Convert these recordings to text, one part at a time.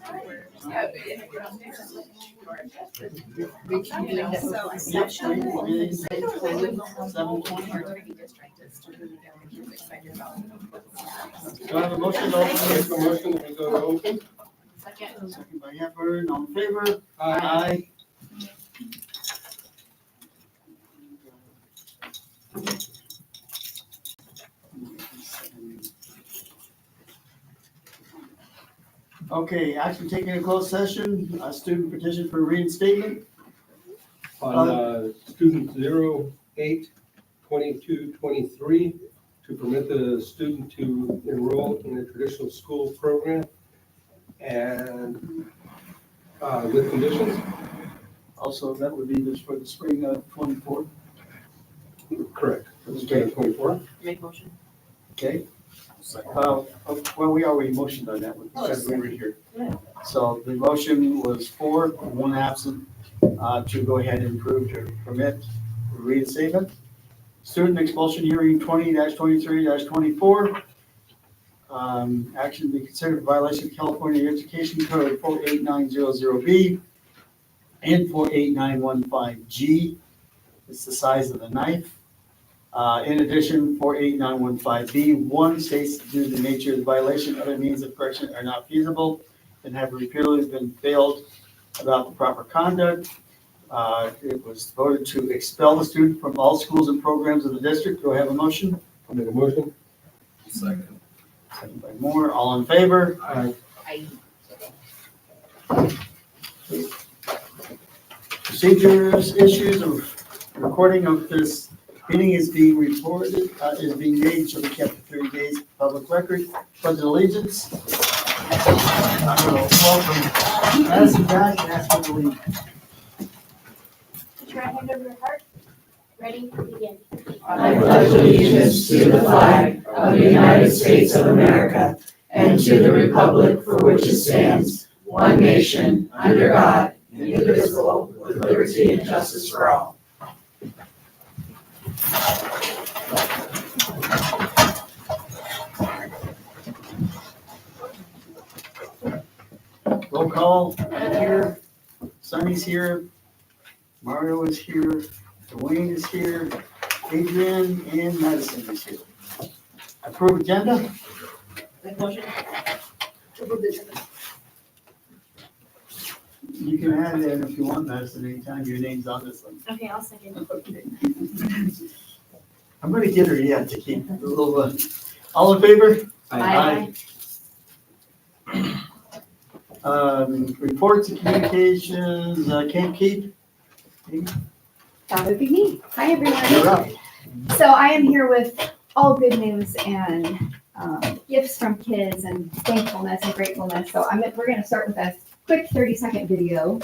Do I have a motion to open? Make a motion that we go to open. Second by Hepburn, all in favor? Aye. Okay, action taken in closed session, a student petition for reinstatement. On student 08-2223 to permit the student to enroll in a traditional school program and with conditions. Also, that would be just for the spring of 24. Correct. For the spring of 24. Make motion. Okay. Well, we already motioned on that one because we were here. So the motion was 4, 1 absent, to go ahead and approve to permit reinstatement. Student expulsion hearing 20-23-24. Action to be considered a violation of California Education Code 48900B and 48915G. It's the size of the knife. In addition, 48915B1 states that due to the nature of the violation, other means of correction are not feasible and have repeatedly been failed about the proper conduct. It was voted to expel the student from all schools and programs of the district. Do I have a motion? I'll make a motion. Second. Second by Moore. All in favor? Aye. Procedures, issues, or recording of this meeting is being recorded, is being made, shall be kept for 30 days, public record, pledge of allegiance. I'm going to welcome Madison back and ask her to lead. Put your right hand over your heart. Ready? Begin. I pledge allegiance to the flag of the United States of America and to the republic for which it stands, one nation, under God, indivisible, with liberty and justice for all. Roll call here. Sonny's here. Mario is here. Dwayne is here. Adrian and Madison is here. Approve agenda? Make motion. Approve the agenda. You can add that if you want, Madison, anytime your name's on this one. Okay, I'll second. Okay. I'm gonna get her yet to keep a little, all in favor? Aye. Reports and communications, Camp Keep. That would be me. Hi, You're everyone. up. So I am here with all good news and gifts from kids and thankfulness and gratefulness. So we're going to start with a quick 30-second video.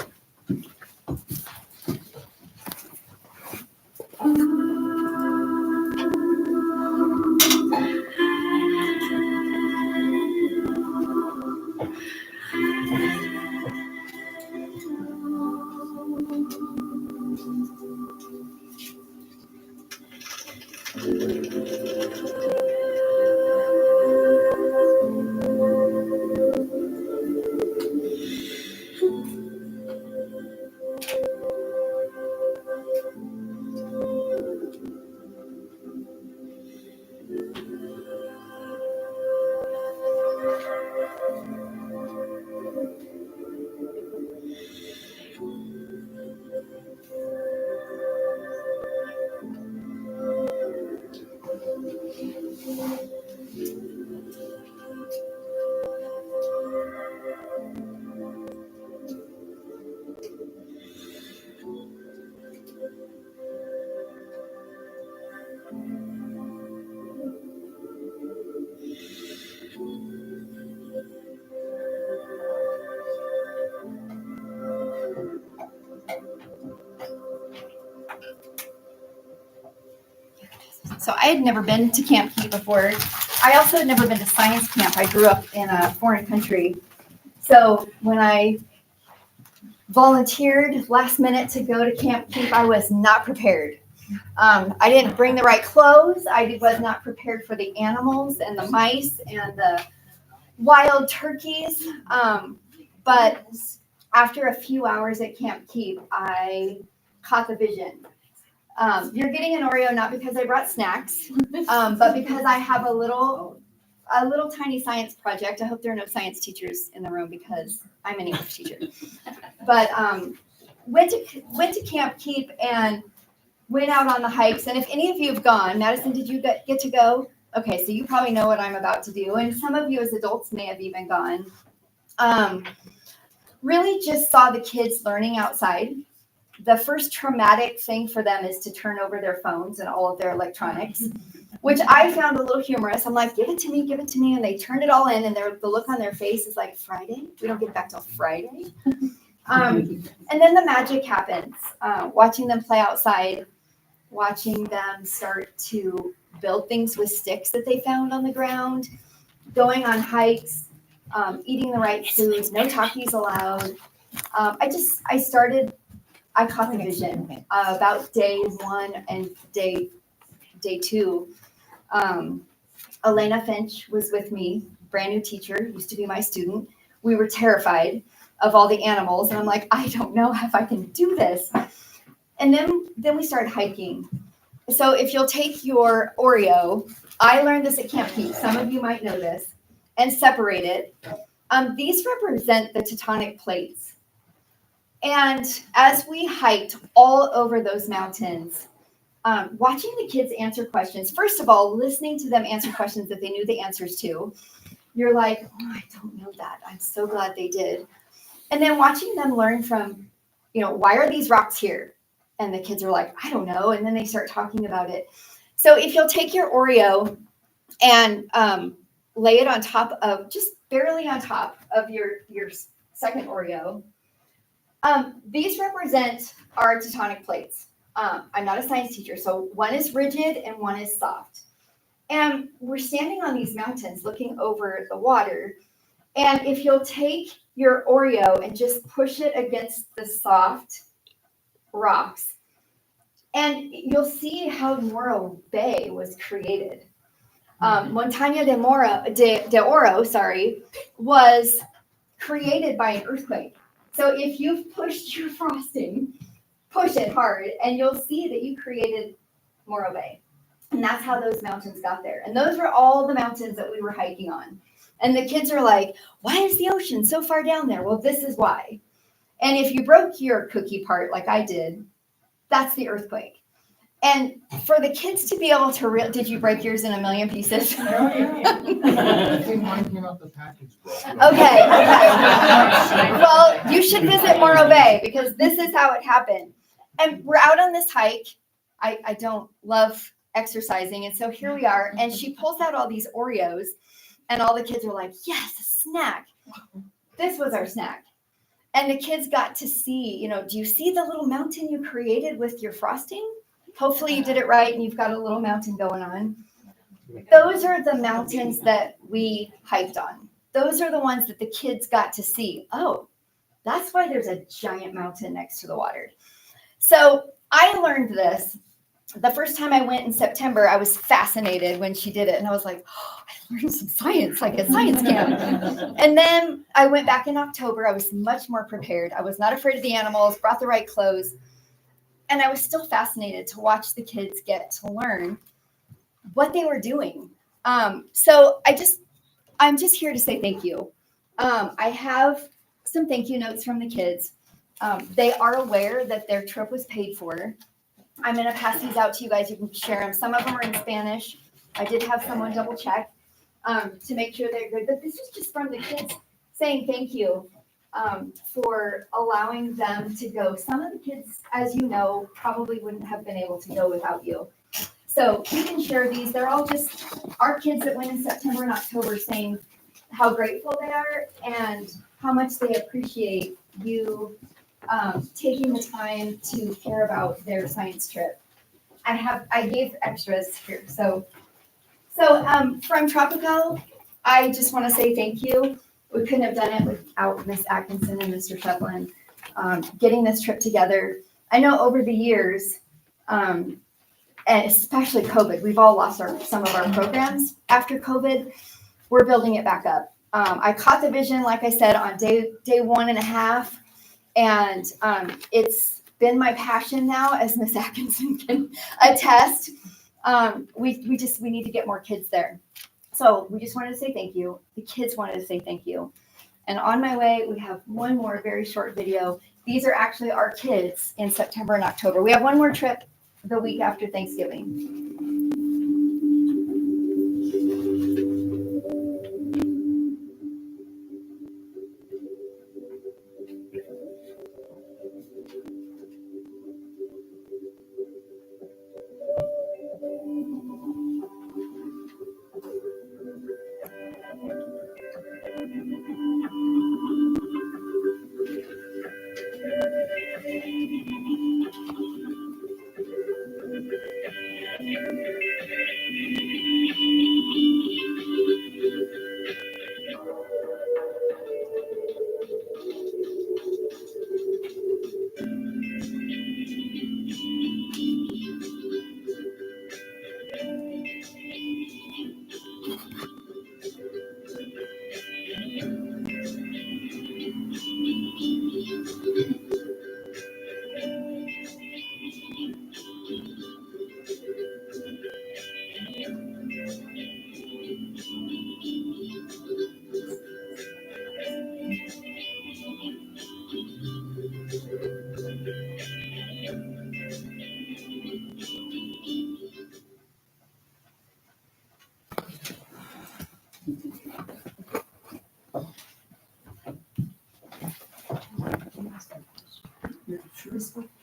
So I had never been to Camp Keep before. I also had never been to science camp. I grew up in a foreign country. So when I volunteered last minute to go to Camp Keep, I was not prepared. I didn't bring the right clothes. I was not prepared for the animals and the mice and the wild turkeys. But after a few hours at Camp Keep, I caught the vision. You're getting an Oreo not because I brought snacks, but because I have a little tiny science project. I hope there are no science teachers in the room because I'm an English teacher. But went to Camp Keep and went out on the hikes. And if any of you have gone, Madison, did you get to go? Okay, so you probably know what I'm about to do. And some of you as adults may have even gone. Really just saw the kids learning outside. The first traumatic thing for them is to turn over their phones and all of their electronics, which I found a little humorous. I'm like, give it to me. And they turned it all in, and the look on their face is like, Friday? We don't get back till Friday? And then the magic happens. Watching them play outside, watching them start to build things with sticks that they found on the ground, going on hikes, eating the right food, no talkies allowed. I caught the vision about day 1 and day 2. Elena Finch was with me, brand new teacher, used to be my student. We were terrified of all the animals, and I'm like, I don't know if I can do this. And then we started hiking. So if you'll take your Oreo, I learned this at Camp Keep, some of you might know this, and separate it. These represent the tectonic plates. And as we hiked all over those mountains, watching the kids answer questions, first of all, listening to them answer questions that they knew the answers to, you're like, oh, I don't know that. I'm so glad they did. And then watching them learn from, why are these rocks here? And the kids are like, I don't know. And then they start talking about it. So if you'll take your Oreo and lay it on top of, just barely on top of your second Oreo, these represent our tectonic plates. I'm not a science teacher, so one is rigid and one is soft. And we're standing on these mountains looking over the water. And if you'll take your Oreo and just push it against the soft rocks, and you'll see how Morro Bay was created. Montaña de Oro, was created by an earthquake. So if you've pushed your frosting, push it hard, and you'll see that you created Morro Bay. And that's how those mountains got there. And those were all the mountains that we were hiking on. And the kids are like, why is the ocean so far down there? Well, this is why. And if you broke your cookie part like I did, that's the earthquake. And for the kids to be able to did you break yours in a million pieces? Mine came out the package, bro. Okay. Well, you should visit Morro Bay because this is how it happened. And we're out on this hike. I don't love exercising. And so here we are. And she pulls out all these Oreos. And all the kids are like, yes, a snack. This was our snack. And the kids got to see, do you see the little mountain you created with your frosting? Hopefully you did it right and you've got a little mountain going on. Those are the mountains that we hiked on. Those are the ones that the kids got to see. Oh, that's why there's a giant mountain next to the water. So I learned this. The first time I went in September, I was fascinated when she did it. And I was like, oh, I learned some science, like a science camp. And then I went back in October. I was much more prepared. I was not afraid of the animals, brought the right clothes. And I was still fascinated to watch the kids get to learn what they were doing. So I'm just here to say thank you. I have some thank you notes from the kids. They are aware that their trip was paid for. I'm going to pass these out to you guys. You can share them. Some of them are in Spanish. I did have someone double check to make sure they're good. But this is just from the kids saying thank you for allowing them to go. Some of the kids, as you know, probably wouldn't have been able to go without you. So you can share these. They're all just our kids that went in September and October saying how grateful they are and how much they appreciate you taking the time to care about their science trip. I gave extras here. So from Tropical, I just want to say thank you. We couldn't have done it without Miss Atkinson and Mr. Shevlin getting this trip together. I know over the years, and especially COVID, we've all lost some of our programs after COVID. We're building it back up. I caught the vision, like I said, on day 1.5, and it's been my passion now, as Miss Atkinson can attest. We need to get more kids there. So we just wanted to say thank you. The kids wanted to say thank you. And on my way, we have one more very short video. These are actually our kids in September and October. We have one more trip the week after Thanksgiving.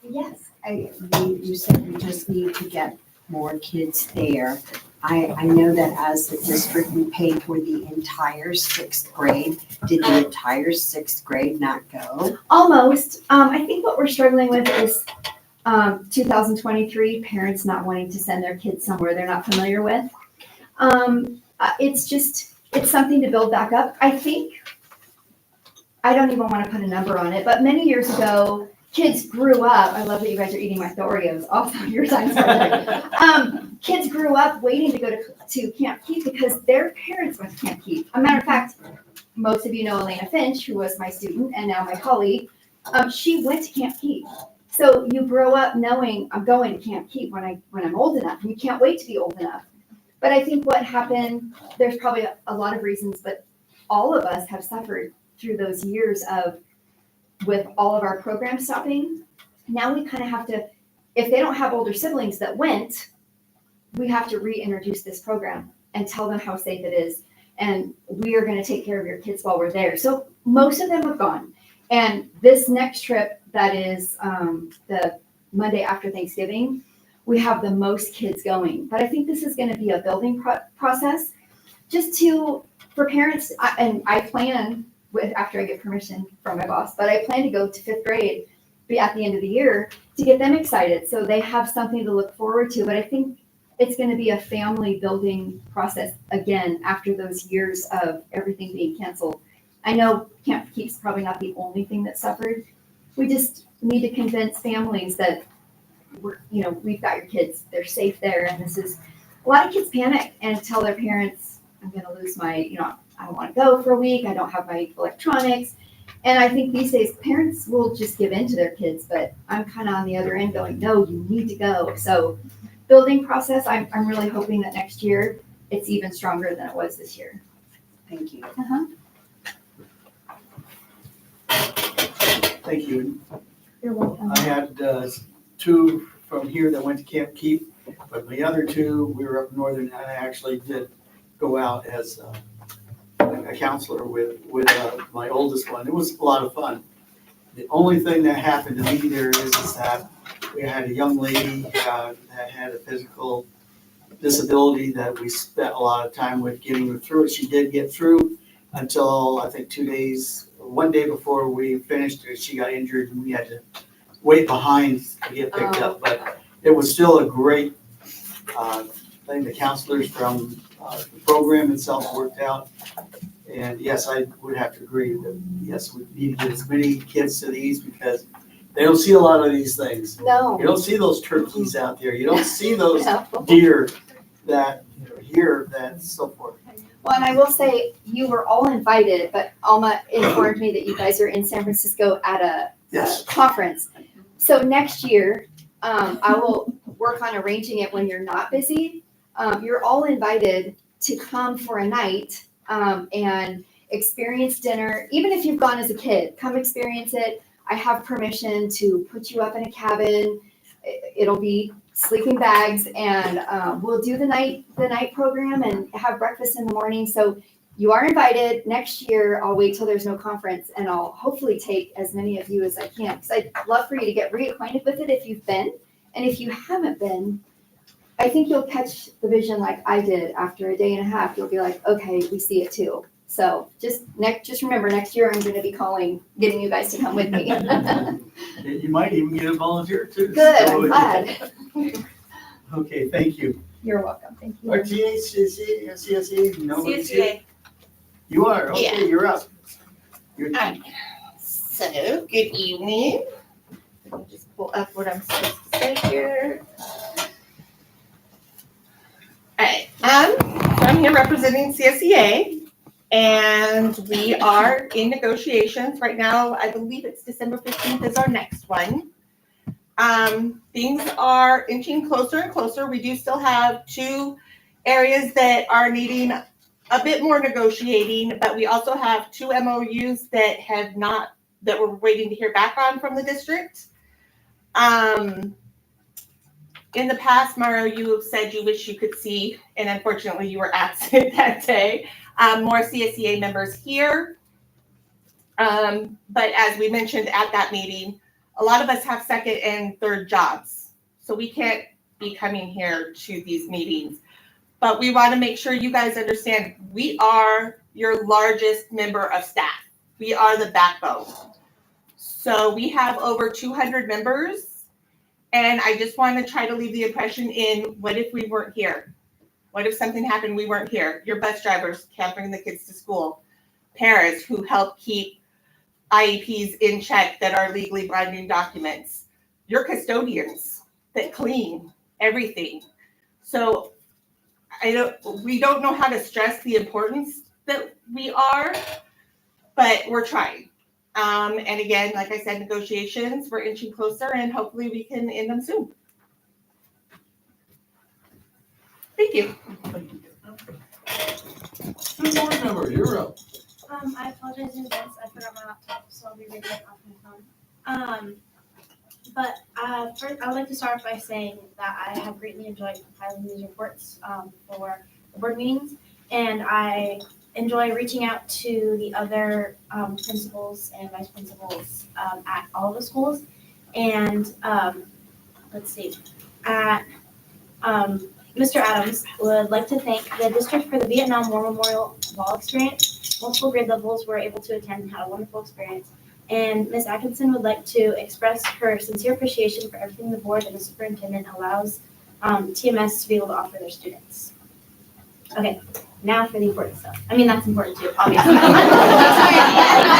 Yes. You said we just need to get more kids there. I know that as the district, we pay for the entire 6th grade. Did the entire 6th grade not go? Almost. I think what we're struggling with is 2023 parents not wanting to send their kids somewhere they're not familiar with. It's something to build back up. I think, I don't even want to put a number on it, but many years ago, kids grew up. I love that you guys are eating my Oreos off of your signs. Kids grew up waiting to go to Camp Keep because their parents went to Camp Keep. A matter of fact, most of you know Elena Finch, who was my student and now my colleague. She went to Camp Keep. So you grow up knowing I'm going to Camp Keep when I'm old enough. You can't wait to be old enough. But I think what happened, there's probably a lot of reasons, but all of us have suffered through those years with all of our programs stopping. Now we kind of have to, if they don't have older siblings that went, we have to reintroduce this program and tell them how safe it is. And we are going to take care of your kids while we're there. So most of them have gone. And this next trip, that is the Monday after Thanksgiving, we have the most kids going. But I think this is going to be a building process just for parents, and I plan after I get permission from my boss, but I plan to go to 5th grade at the end of the year to get them excited so they have something to look forward to. But I think it's going to be a family building process again after those years of everything being canceled. I know Camp Keep's probably not the only thing that suffered. We just need to convince families that we've got your kids, they're safe there. And a lot of kids panic and tell their parents, I'm going to lose my, I don't want to go for a week. I don't have my electronics. And I think these days parents will just give in to their kids, but I'm kind of on the other end going, no, you need to go. So building process, I'm really hoping that next year it's even stronger than it was this year. Thank you. Thank you. You're welcome. I had 2 from here that went to Camp Keep, but the other 2, we were up northern, and I actually did go out as a counselor with my oldest one. It was a lot of fun. The only thing that happened to me there is that we had a young lady that had a physical disability that we spent a lot of time with getting her through it. She did get through until I think 1 day before we finished, she got injured and we had to wait behind to get picked up. But it was still a great thing. The counselors from the program itself worked out. And yes, I would have to agree that yes, we need to get as many kids to these because they don't see a lot of these things. No. You don't see those turkeys out there. You don't see those deer that here, that so forth. Well, and I will say, you were all invited, but Alma informed me that you guys are in San Francisco at a conference. So next year, I will work on arranging it when you're not busy. You're all invited to come for a night, and experience dinner. Even if you've gone as a kid, come experience it. I have permission to put you up in a cabin. It'll be sleeping bags, and we'll do the night program and have breakfast in the morning. So you are invited. Next year, I'll wait till there's no conference, and I'll hopefully take as many of you as I can, because I'd love for you to get reacquainted with it if you've been. And if you haven't been, I think you'll catch the vision like I did after a day and a half. You'll be like, okay, we see it too. So just remember, next year I'm going to be getting you guys to come with me. You might even get a volunteer too. Good, So, I'm glad. Okay, thank you. You're welcome, thank you. RTA, CSA, nobody's here? CSCA. You are, Yeah. okay, you're up. So, good evening. Let me just pull up what I'm supposed to say here. Alright, I'm here representing CSEA, and we are in negotiations right now. I believe it's December 15th is our next one. Things are inching closer and closer. We do still have 2 areas that are needing a bit more negotiating, but we also have 2 MOUs that we're waiting to hear back on from the district. In the past, Mario, you have said you wish you could see, and unfortunately you were absent that day, more CSEA members here. But as we mentioned at that meeting, a lot of us have 2nd and 3rd jobs, so we can't be coming here to these meetings. But we want to make sure you guys understand, we are your largest member of staff. We are the backbone. So we have over 200 members. And I just want to try to leave the impression in, what if we weren't here? What if something happened, we weren't here? Your bus drivers can't bring the kids to school. Parents who help keep IEPs in check that are legally binding documents. Your custodians that clean everything. So we don't know how to stress the importance that we are, but we're trying. And again, like I said, negotiations, we're inching closer, and hopefully we can end them soon. Thank you. Good board member, you're up. I apologize in advance. I forgot my laptop, so I'll be reading it off my phone. But first, I would like to start by saying that I have greatly enjoyed compiling these reports for the board meetings, and I enjoy reaching out to the other principals and vice principals at all the schools. And let's see, Mr. Adams would like to thank the district for the Vietnam War Memorial Wall experience. Multiple grade levels were able to attend and had a wonderful experience. And Ms. Atkinson would like to express her sincere appreciation for everything the board and the superintendent allows TMS to be able to offer their students. Okay, now for the important stuff. I mean, that's important too, obviously. Sorry,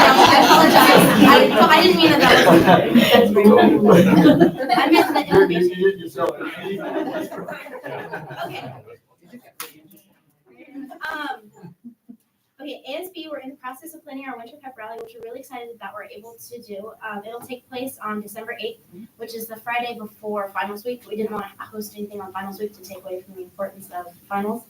I apologize. I didn't mean that was important. I meant the information. You did yourself. Okay. Okay, ASB, we're in the process of planning our winter pep rally, which we're really excited that we're able to do. It'll take place on December 8th, which is the Friday before finals week. We didn't want to host anything on finals week to take away from the importance of finals.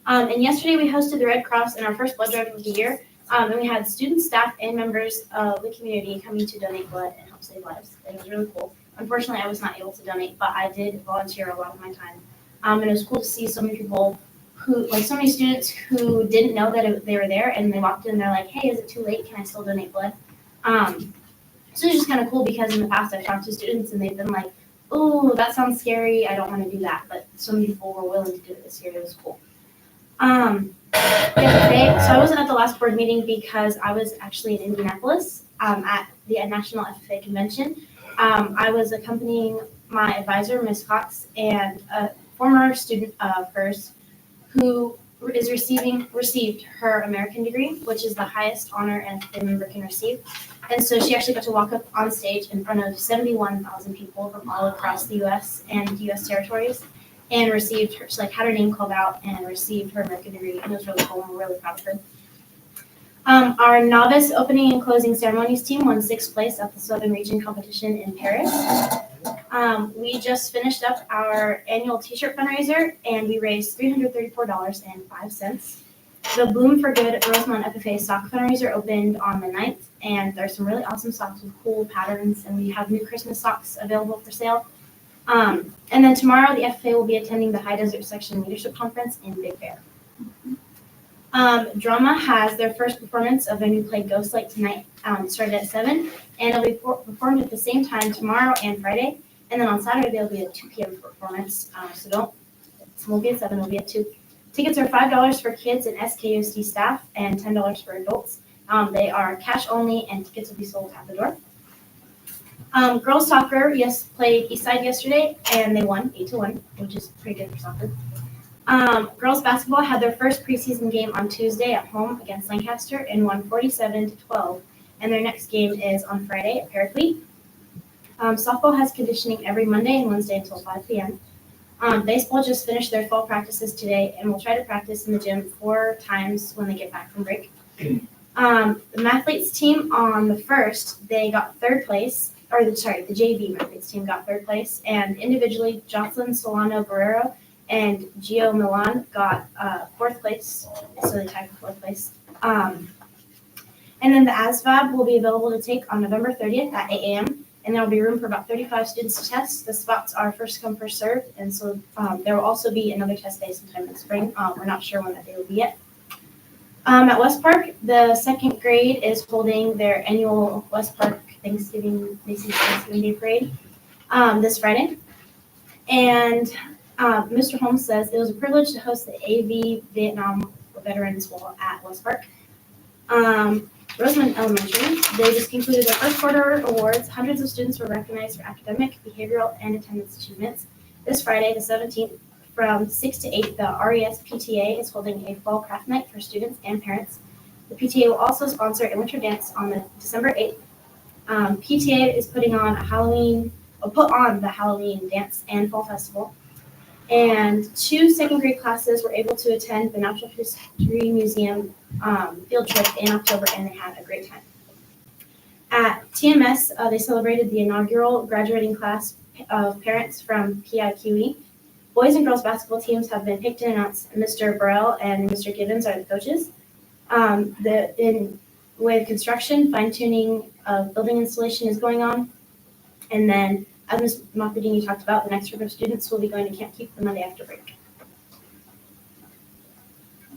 And yesterday we hosted the Red Cross in our first blood drive of the year. And we had students, staff, and members of the community coming to donate blood and help save lives. It was really cool. Unfortunately, I was not able to donate, but I did volunteer a lot of my time. And it was cool to see so many people so many students who didn't know that they were there, and they walked in and they're like, hey, is it too late? Can I still donate blood? So it's just kind of cool, because in the past I've talked to students and they've been like, oh, that sounds scary. I don't want to do that. But so many people were willing to do it this year. It was cool. Today, so I wasn't at the last board meeting because I was actually in Indianapolis at the National FFA convention. I was accompanying my advisor, Ms. Cox, and a former student of hers who is received her American degree, which is the highest honor an FFA member can receive. And so she actually got to walk up on stage in front of 71,000 people from all across the U.S. and U.S. territories. and received her, she like had her name called out and received her American degree, and it was really cool, and we're really proud of her. Our novice opening and closing ceremonies team won 6th place at the Southern Region competition in Paris. We just finished up our annual t-shirt fundraiser, and we raised $334.05. The Bloom for Good Rosemont FFA sock fundraiser opened on the 9th, and there's some really awesome socks with cool patterns, and we have new Christmas socks available for sale. And then tomorrow, the FFA will be attending the High Desert Section Leadership Conference in Big Bear. Drama has their first performance of their new play Ghostlight tonight. It started at 7, and it'll be performed at the same time tomorrow and Friday. And then on Saturday, there'll be a 2 p.m. performance. It won't be at 7, it'll be at 2. Tickets are $5 for kids and SKUSD staff and $10 for adults. They are cash only, and tickets will be sold at the door. Girls soccer, played Eastside yesterday, and they won 8-1, which is pretty good for soccer. Girls basketball had their first preseason game on Tuesday at home against Lancaster and won 47-12, and their next game is on Friday at Paraclete. Softball has conditioning every Monday and Wednesday until 5 p.m. Baseball just finished their fall practices today, and will try to practice in the gym 4 times when they get back from break. The Mathletes team on the 1st, they got 3rd place, the JV Mathletes team got 3rd place, and individually, Jocelyn Solano Guerrero and Gio Milan got 4th place, so they tied for 4th place. And then the ASVAB will be available to take on November 30th at 8 a.m., and there will be room for about 35 students to test. The spots are first come, first served, and so there will also be another test day sometime in spring. We're not sure when that day will be yet. At West Park, the 2nd grade is holding their annual West Park Thanksgiving Day Parade this Friday. And Mr. Holmes says it was a privilege to host the AV Vietnam Veterans Wall at West Park. Rosemont Elementary, they just concluded their first quarter awards. Hundreds of students were recognized for academic, behavioral, and attendance achievements. This Friday, the 17th, from 6 to 8, the RES PTA is holding a fall craft night for students and parents. The PTA will also sponsor a winter dance on December 8th. PTA is put on the Halloween dance and fall festival. And 2 2nd grade classes were able to attend the Natural History Museum field trip in October, and they had a great time. At TMS, they celebrated the inaugural graduating class of parents from PIQE. Boys and girls basketball teams have been picked and announced. Mr. Burrell and Mr. Gibbons are the coaches. With construction, fine-tuning of building installation is going on. And then, as Ms. Moffedini talked about, the next group of students will be going to Camp Keep the Monday after break.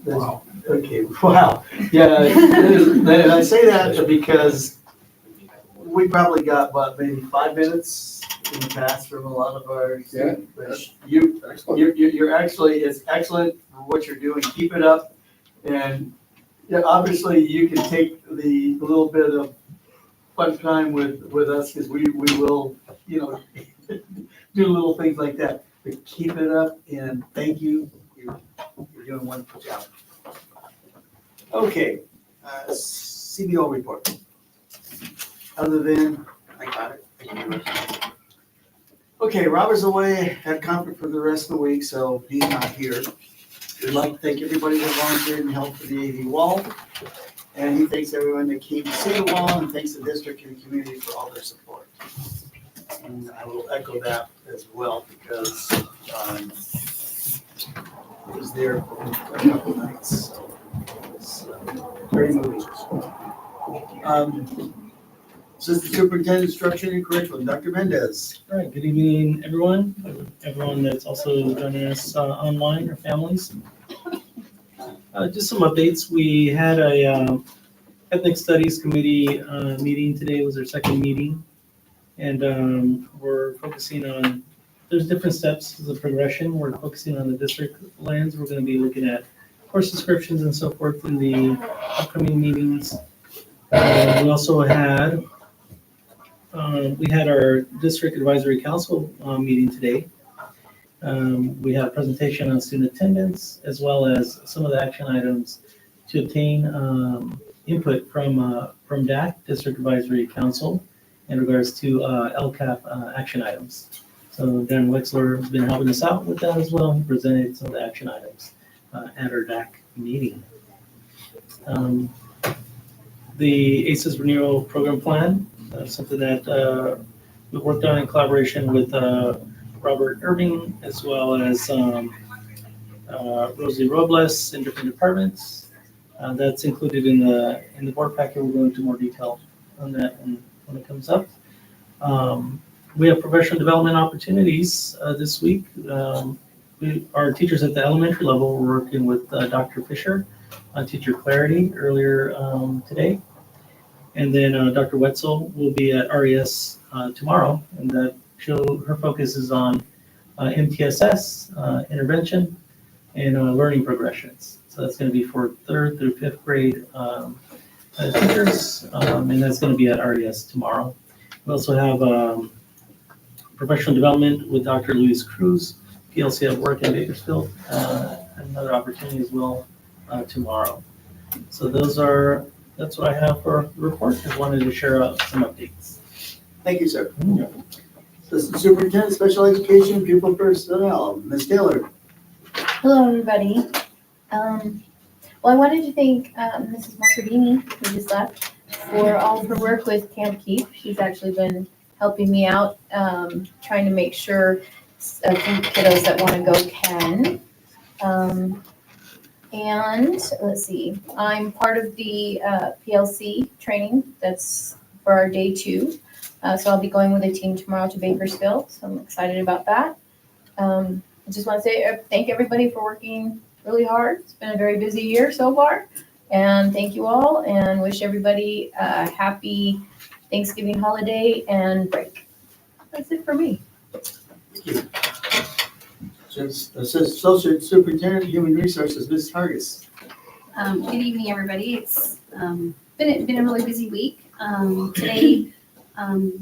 Wow. Okay, wow. Yeah, and I say that because we probably got, maybe 5 minutes in the past from a lot of our students. But you're actually, it's excellent for what you're doing. Keep it up. And yeah, obviously you can take the little bit of fun time with us, because we will, do little things like that. But keep it up, and thank you. You're doing a wonderful job. Okay, CBO report. Other than, I got it. Thank you very much. Okay, Robert's away at conference for the rest of the week, so he's not here. We'd like to thank everybody that volunteered and helped for the AV wall. And he thanks everyone that came to see the wall, and thanks the district and the community for all their support. And I will echo that as well, because I was there for a couple nights, so it's very moving. Assistant Superintendent Instruction and Curriculum, Dr. Mendez. All right, good evening, everyone that's also joining us online, or families. Just some updates. We had a Ethnic Studies Committee meeting today. It was our 2nd meeting. And we're focusing on, there's different steps as a progression. We're focusing on the district lens. We're going to be looking at course descriptions and so forth in the upcoming meetings. We also had our district advisory council meeting today. We had a presentation on student attendance, as well as some of the action items to obtain input from DAC, District Advisory Council, in regards to LCAP action items. So Dan Wexler has been helping us out with that as well. He presented some of the action items at our DAC meeting. The ACES Renewal Program Plan, something that we worked on in collaboration with Robert Irving as well as Rosie Robles in different departments. That's included in the board packet. We'll go into more detail on that when it comes up. We have professional development opportunities this week. Our teachers at the elementary level were working with Dr. Fisher on teacher clarity earlier today. And then Dr. Wetzel will be at RES tomorrow, and her focus is on MTSS, intervention, and learning progressions. So that's going to be for 3rd through 5th grade teachers, and that's going to be at RES tomorrow. We also have professional development with Dr. Luis Cruz, PLC at work in Bakersfield, another opportunity as well tomorrow. So that's what I have for the report. Just wanted to share some updates. Thank you, sir. Assistant Superintendent, Special Education, Pupil Personnel, Ms. Taylor. Hello, everybody. Well, I wanted to thank Mrs. Macardini, who just left, for all of her work with Camp Keep. She's actually been helping me out, trying to make sure kiddos that want to go can. And let's see, I'm part of the PLC training that's for our day 2. So I'll be going with a team tomorrow to Bakersfield. So I'm excited about that. I just want to say thank everybody for working really hard. It's been a very busy year so far. And thank you all, and wish everybody a happy Thanksgiving holiday and break. That's it for me. Thank you. Associate Superintendent, Human Resources, Ms. Hargis. Good evening, everybody. It's been a really busy week. Today,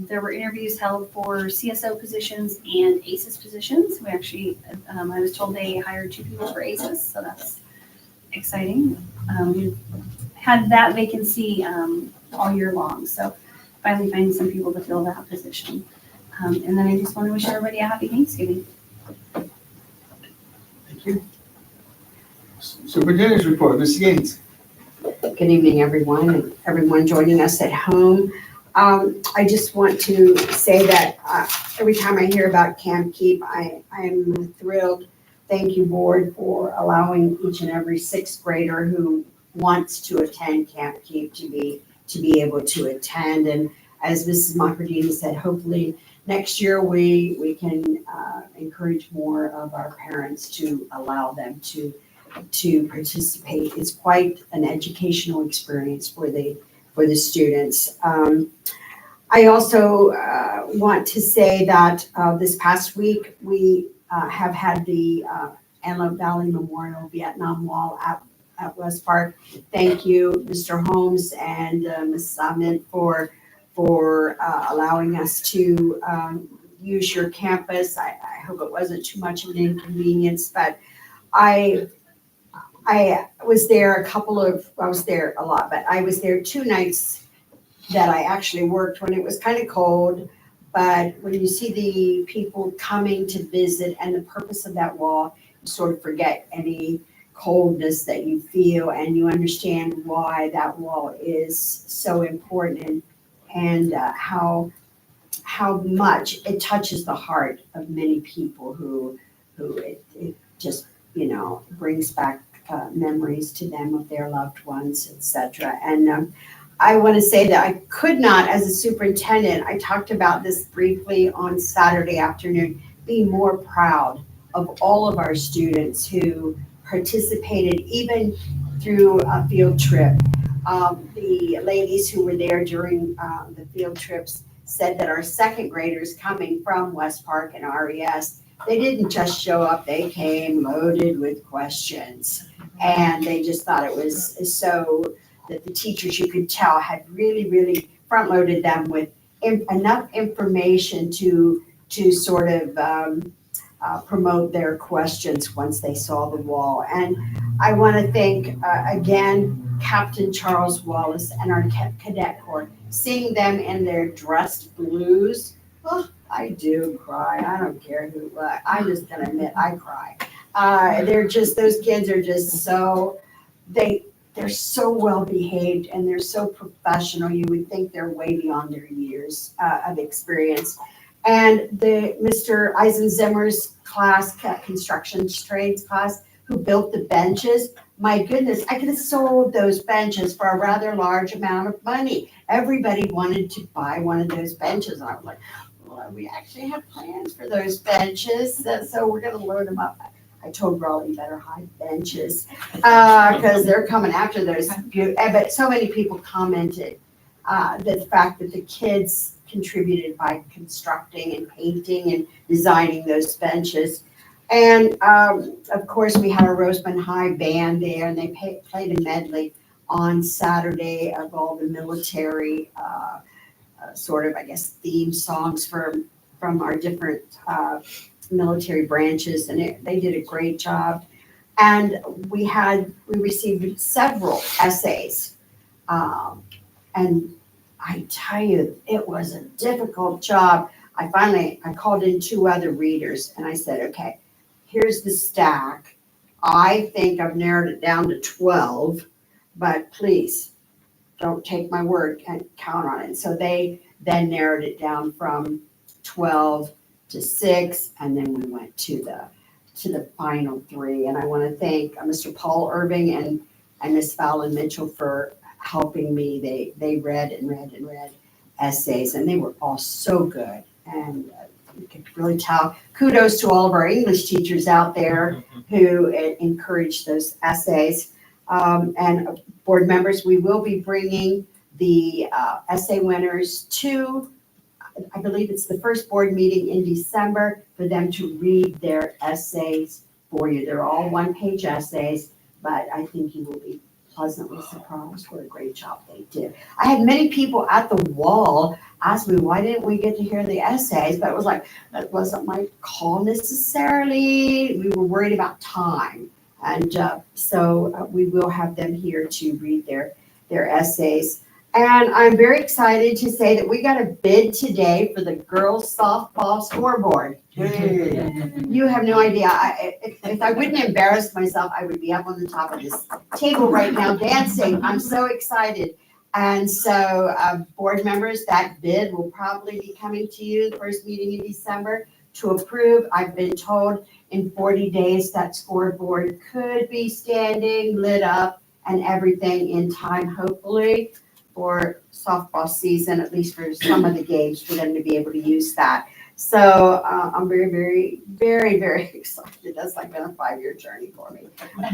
there were interviews held for CSO positions and ACES positions. We actually, I was told they hired 2 people for ACES, so that's exciting. We've had that vacancy all year long, so finally finding some people to fill that position. And then I just want to wish everybody a happy Thanksgiving. Thank you. Superintendent's report, Ms. Gaines. Good evening, everyone, and everyone joining us at home. I just want to say that every time I hear about Camp Keep, I'm thrilled. Thank you, board, for allowing each and every 6th grader who wants to attend Camp Keep to be able to attend. And as Mrs. Macardini said, hopefully next year we can encourage more of our parents to allow them to participate. It's quite an educational experience for the students. I also want to say that this past week we have had the Antelope Valley Memorial Vietnam Wall at West Park. Thank you, Mr. Holmes and Ms. Samet for allowing us to use your campus. I hope it wasn't too much of an inconvenience, but I was there I was there a lot, but I was there 2 nights that I actually worked when it was kind of cold. But when you see the people coming to visit and the purpose of that wall, you sort of forget any coldness that you feel, and you understand why that wall is so important and how much it touches the heart of many people who it just, brings back memories to them of their loved ones, etc. And I want to say that I could not, as a superintendent, I talked about this briefly on Saturday afternoon, be more proud of all of our students who participated even through a field trip. The ladies who were there during the field trips said that our 2nd graders coming from West Park and RES, they didn't just show up, they came loaded with questions. And they just thought it was so that the teachers, you could tell, had really, really front-loaded them with enough information to sort of promote their questions once they saw the wall. And I want to thank, again, Captain Charles Wallace and our Cadet Corps, seeing them in their dressed blues. Oh, I do cry. I don't care who, I'm just gonna admit, I cry. Those kids are just so, they're so well behaved and they're so professional. You would think they're way beyond their years of experience. And Mr. Eisenzimmer's class, construction trades class, who built the benches, my goodness, I could have sold those benches for a rather large amount of money. Everybody wanted to buy one of those benches. And I was like, well, we actually have plans for those benches, so we're gonna load them up. I told Raleigh you better hide benches, because they're coming after those. But so many people commented the fact that the kids contributed by constructing and painting and designing those benches. And of course, we had a Roseman High band there, and they played a medley on Saturday of all the military sort of, I guess, theme songs from our different military branches, and they did a great job. And we received several essays, and I tell you, it was a difficult job. I called in 2 other readers, and I said, okay, here's the stack. I think I've narrowed it down to 12, but please don't take my word and count on it. So they then narrowed it down from 12 to 6, and then we went to the final 3. And I want to thank Mr. Paul Irving and Miss Fallon Mitchell for helping me. They read and read and read essays, and they were all so good. And you could really tell. Kudos to all of our English teachers out there who encouraged those essays. And board members, we will be bringing the essay winners to, I believe it's the first board meeting in December, for them to read their essays for you. They're all 1-page essays, but I think you will be pleasantly surprised what a great job they did. I had many people at the wall ask me, why didn't we get to hear the essays? But it was like, that wasn't my call necessarily. We were worried about time. And so we will have them here to read their essays. And I'm very excited to say that we got a bid today for the girls softball scoreboard. You have no idea. If I wouldn't embarrass myself, I would be up on the top of this table right now dancing. I'm so excited. And so board members, that bid will probably be coming to you the first meeting in December to approve. I've been told in 40 days that scoreboard could be standing, lit up, and everything in time, hopefully, for softball season, at least for some of the games, for them to be able to use that. So I'm very, very, very, very excited. That's like been a 5-year journey for me.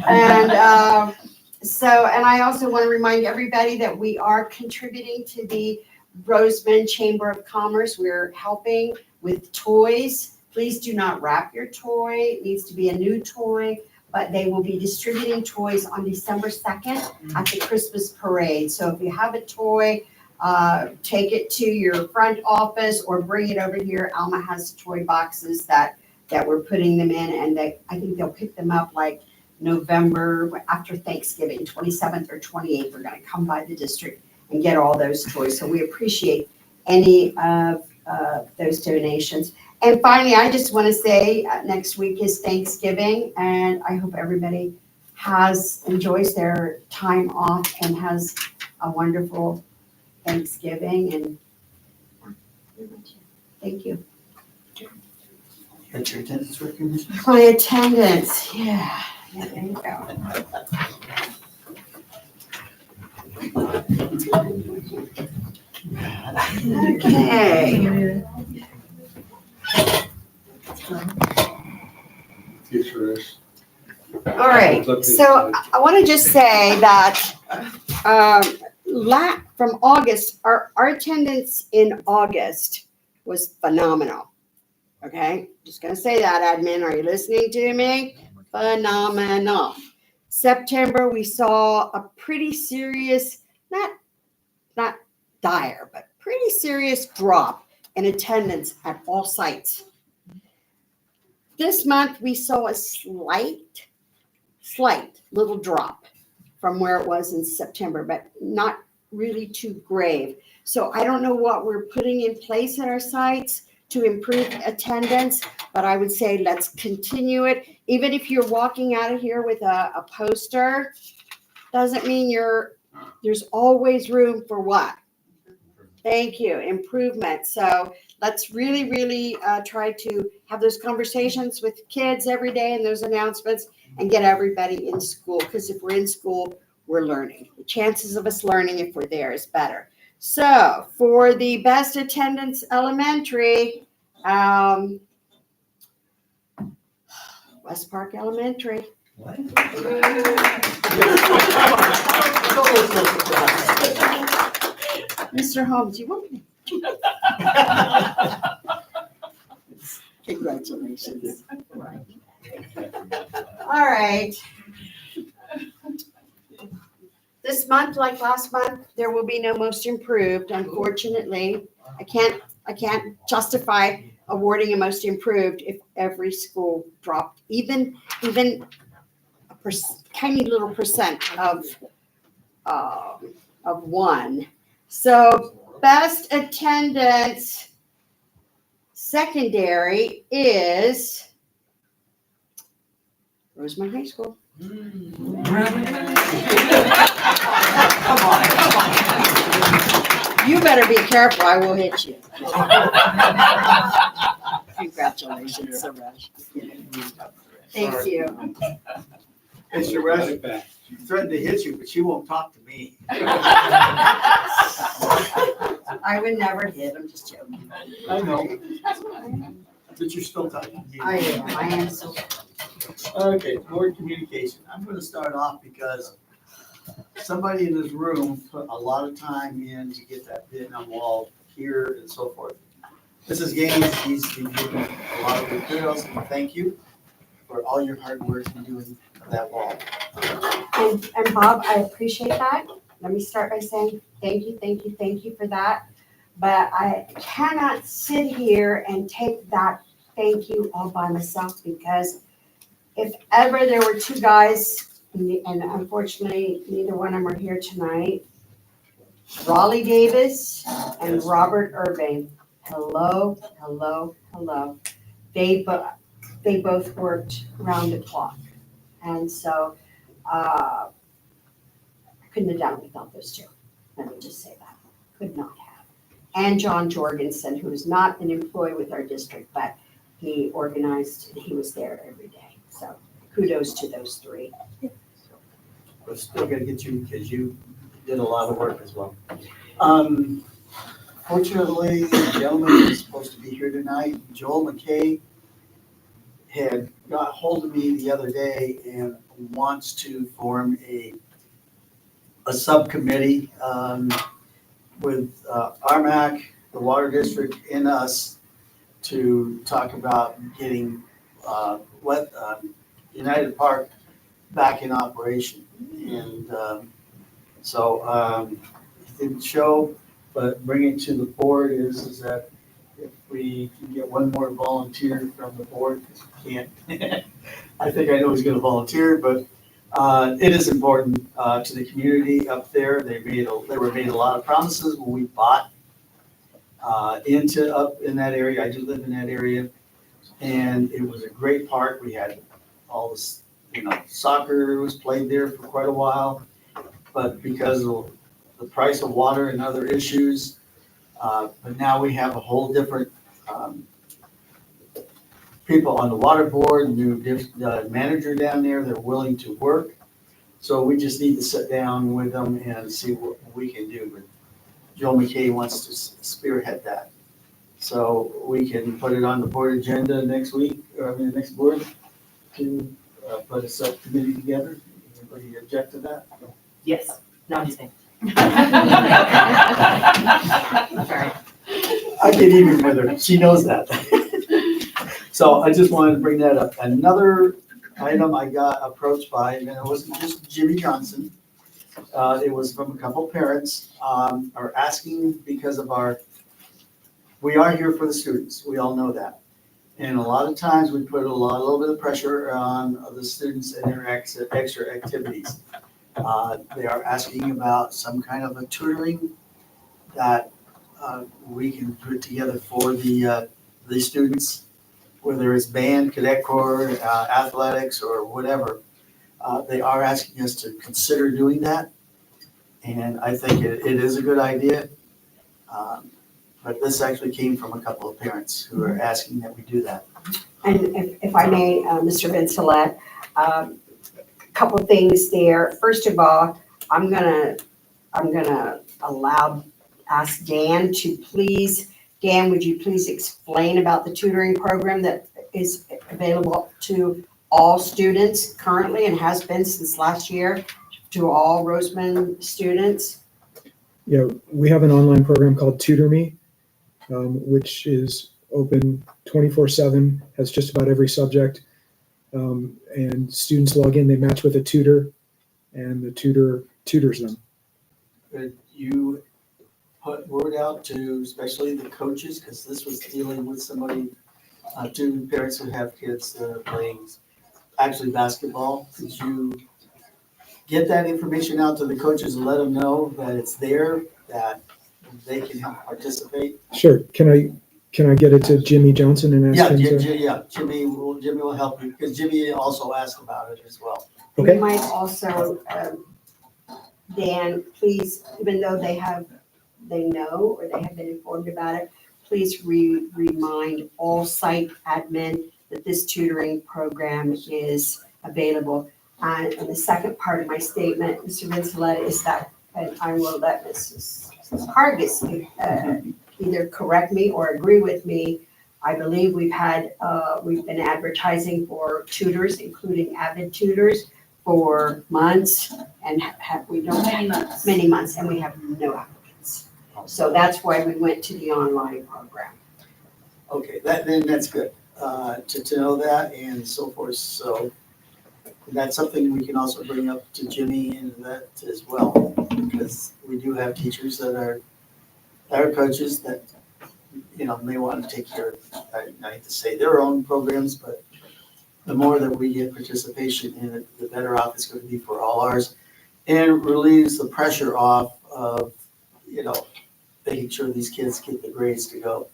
And and I also want to remind everybody that we are contributing to the Roseman Chamber of Commerce. We're helping with toys. Please do not wrap your toy. It needs to be a new toy. But they will be distributing toys on December 2nd at the Christmas parade. So if you have a toy, take it to your front office or bring it over here. Alma has toy boxes that we're putting them in, and I think they'll pick them up like November after Thanksgiving, 27th or 28th. We're going to come by the district and get all those toys. So we appreciate any of those donations. And finally, I just want to say next week is Thanksgiving, and I hope everybody enjoys their time off and has a wonderful Thanksgiving. And pretty much it. Thank you. That's your attendance recognition. My attendance, yeah, there you go. Okay. All right, so I want to just say that from August, our attendance in August was phenomenal. Okay, just going to say that, admin. Are you listening to me? Phenomenal. September, we saw a pretty serious, not dire, but pretty serious drop in attendance at all sites. This month, we saw a slight little drop from where it was in September, but not really too grave. So I don't know what we're putting in place at our sites to improve attendance, but I would say let's continue it. Even if you're walking out of here with a poster, doesn't mean there's always room for what? Thank you, improvement. So let's really, really try to have those conversations with kids every day and those announcements and get everybody in school. Because if we're in school, we're learning. The chances of us learning if we're there is better. So for the best attendance elementary, West Park Elementary. Mr. Holmes, you want me to? Congratulations. All right. This month, like last month, there will be no most improved, unfortunately. I can't justify awarding a most improved if every school dropped even a tiny little percent of one. So best attendance secondary is Rosemont High School. You better be careful, I will hit you. Congratulations, Suresh. Thank you. Mr. Rush threatened to hit you, but she won't talk to me. I would never hit, I'm just joking. I know. But you're still talking to me. I am so. Okay, board communication. I'm gonna start off because somebody in this room put a lot of time in to get that Vietnam Wall here and so forth. Mrs. Gaines, he's been giving a lot of materials, and thank you for all your hard work in doing that wall. And Bob, I appreciate that. Let me start by saying thank you for that. But I cannot sit here and take that thank you all by myself, because if ever there were two guys, and unfortunately neither one of them are here tonight, Raleigh Davis and Robert Irving. Hello. They both worked round the clock. And so I couldn't have done it without those two. Let me just say that. Could not have. And John Jorgensen, who is not an employee with our district, but he organized, he was there every day. So kudos to those three. We're still gonna get you because you did a lot of work as well. Fortunately, the gentleman who's supposed to be here tonight, Joel McKay, had got hold of me the other day and wants to form a subcommittee with RMAC, the Water District, and us to talk about getting United Park back in operation. And so it didn't show, but bringing it to the board is that if we can get one more volunteer from the board, because we can't. I think I know who's going to volunteer, but it is important to the community up there. They were made a lot of promises when we bought up in that area. I do live in that area, and it was a great park. We had all this, soccer was played there for quite a while, but because of the price of water and other issues, but now we have a whole different people on the water board, new manager down there. They're willing to work. So we just need to sit down with them and see what we can do. But Joel McKay wants to spearhead that. So we can put it on the board agenda next week, the next board, to put a subcommittee together. Anybody object to that? Yes, no, he's saying. I get even with her. She knows that. So I just wanted to bring that up. Another item I got approached by, and it wasn't just Jimmy Johnson. It was from a couple parents, are asking because of we are here for the students. We all know that. And a lot of times we put a little bit of pressure on the students and their extra activities. They are asking about some kind of a tutoring that we can put together for the the students, whether it's band, cadet corps, athletics, or whatever. They are asking us to consider doing that. And I think it is a good idea. But this actually came from a couple of parents who are asking that we do that. And if I may, Mr. Vincelette, a couple of things there. First of all, I'm gonna ask Dan to please, Dan, would you please explain about the tutoring program that is available to all students currently and has been since last year to all Roseman students? Yeah, we have an online program called Tutor Me, which is open 24/7, has just about every subject. And students log in, they match with a tutor, and the tutor tutors them. Could you put word out to especially the coaches, because this was dealing with somebody, two parents who have kids that are playing actually basketball. Could you get that information out to the coaches and let them know that it's there, that they can help participate? Sure. Can I get it to Jimmy Johnson and ask him to? Jimmy will help you, because Jimmy also asked about it as well. Okay. You might also, Dan, please, even though they know or they have been informed about it, please remind all site admin that this tutoring program is available. And the second part of my statement, Mr. Vincelette, is that, and I will let Mrs. Hargis either correct me or agree with me. I believe we've been advertising for tutors, including Avid tutors, for months, and we don't. Many months, and we have no applicants. So that's why we went to the online program. Okay, that's good, to know that and so forth. So that's something we can also bring up to Jimmy and that as well, because we do have teachers that are coaches that, may want to take care of, I hate to say their own programs, but the more that we get participation in it, the better off it's going to be for all ours, and relieves the pressure off of, making sure these kids get the grades to go.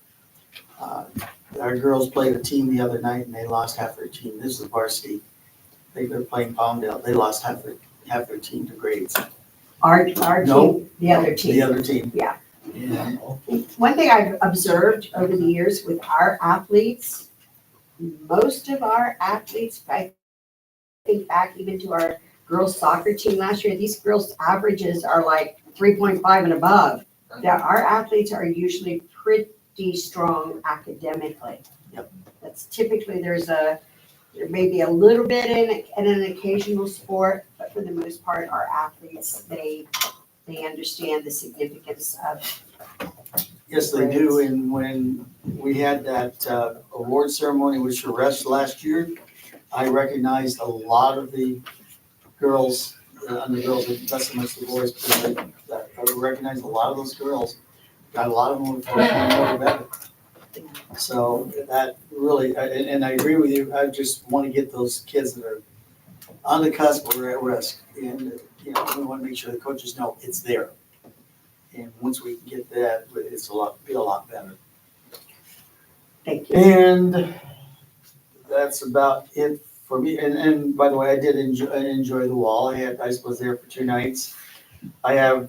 Our girls played a team the other night and they lost half their team. This is varsity. They're playing Palmdale. They lost half their team to grades. Our No. team, the other team. The other team. Yeah. Yeah. One thing I've observed over the years with our athletes, most of our athletes, I think back even to our girls soccer team last year, these girls' averages are like 3.5 and above. Our athletes are usually pretty strong academically. Yep. That's typically, there may be a little bit in an occasional sport, but for the most part, our athletes, they understand the significance of. Yes, they do. And when we had that award ceremony with Suresh last year, I recognized a lot of the girls, not so much the boys, but I recognized a lot of those girls. Got a lot of them were better. So that really, and I agree with you. I just want to get those kids that are on the cusp or at risk. And, we want to make sure the coaches know it's there. And once we can get that, it's be a lot better. Thank you. And that's about it for me. And by the way, I did enjoy the wall. I was there for 2 nights. I have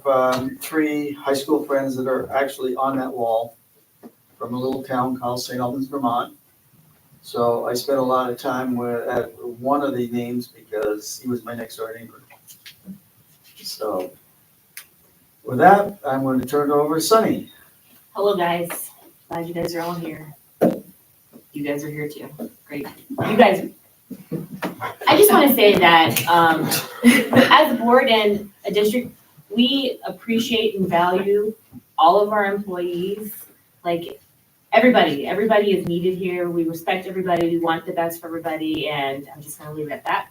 3 high school friends that are actually on that wall from a little town called St. Albans, Vermont. So I spent a lot of time at one of the names because he was my next door neighbor. So with that, I'm going to turn it over to Sunny. Hello, guys. Glad you guys are all here. You guys are here too. Great. You guys, I just want to say that as a board and a district, we appreciate and value all of our employees. Like everybody is needed here. We respect everybody. We want the best for everybody. And I'm just going to leave it at that.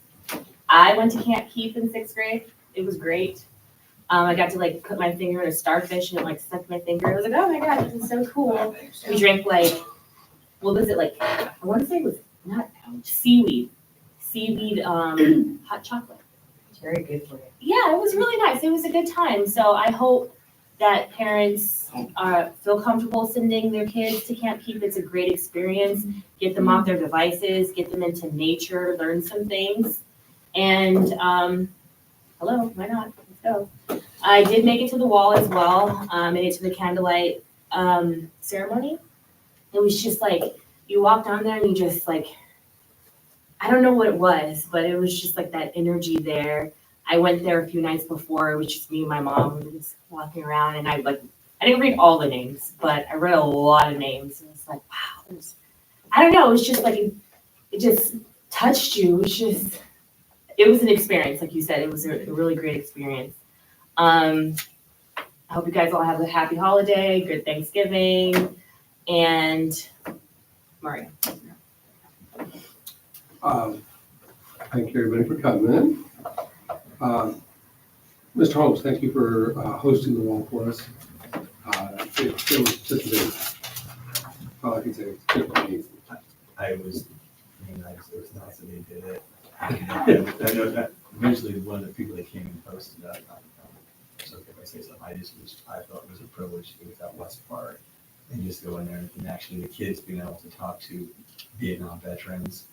I went to Camp Keep in 6th grade. It was great. I got to put my finger in a starfish and it stuck my finger. I was like, oh my God, this is so cool. We drank what was it I want to say it was not seaweed hot chocolate. It's very good for you. Yeah, it was really nice. It was a good time. So I hope that parents feel comfortable sending their kids to Camp Keep. It's a great experience. Get them off their devices, get them into nature, learn some things. And hello, why not? Let's go. I did make it to the wall as well. Made it to the candlelight ceremony. It was just like you walked on there and you just like, I don't know what it was, but it was just like that energy there. I went there a few nights before. It was just me and my mom. We were just walking around, and I didn't read all the names, but I read a lot of names. And it's like, wow, I don't know. It was just like it just touched you. It was an experience, like you said. It was a really great experience. I hope you guys all have a happy holiday, good Thanksgiving, and Mario. Thank you, everybody, for coming in. Mr. Holmes, thank you for hosting the wall for us. It was such a big, all I can say is good for me. It was nice that they did it. I know that eventually one of the people that came and posted that, so if I say something, I thought it was a privilege to be with that West Park and just go in there and actually the kids being able to talk to Vietnam veterans.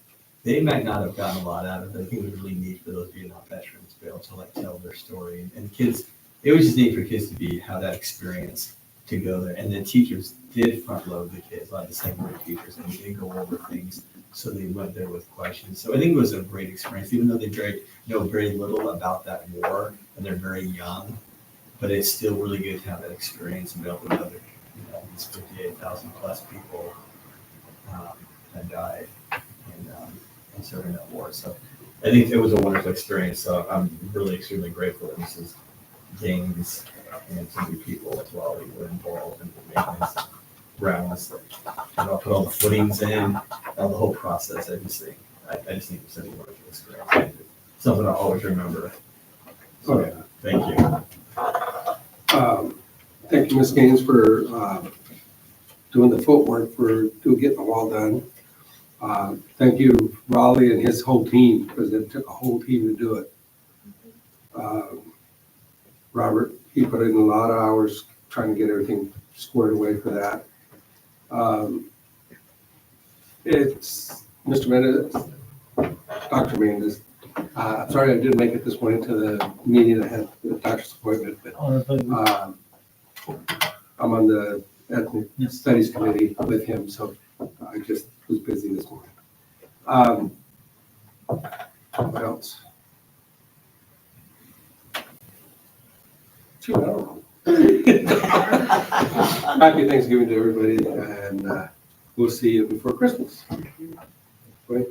They might not have gotten a lot out of it. I think it was really neat for those Vietnam veterans to be able to like tell their story. And kids, it was just neat for kids to have that experience to go there. And the teachers did front load the kids, a lot of the secondary teachers, and they did go over things. So they went there with questions. So I think it was a great experience, even though they know very little about that war and they're very young. But it's still really good to have that experience and be able to know that, these 58,000 plus people had died and serving that war. So I think it was a wonderful experience. So I'm really extremely grateful that Mrs. Gaines and so many people as well that were involved in the maintenance rounds. I'll put all the footings in, the whole process. I just think it was such a wonderful experience. Something I'll always remember. So yeah, thank you. Thank you, Ms. Gaines, for doing the footwork for getting the wall done. Thank you, Raleigh and his whole team, because it took a whole team to do it. Robert, he put in a lot of hours trying to get everything squared away for that. It's Mr. Mendez, Dr. Mendez. Sorry I didn't make it this morning to the meeting. I had the doctor's appointment, but I'm on the Ethnic Studies Committee with him, so I just was busy this morning. What else? Gee, I don't know. Happy Thanksgiving to everybody, and we'll see you before Christmas. Wait.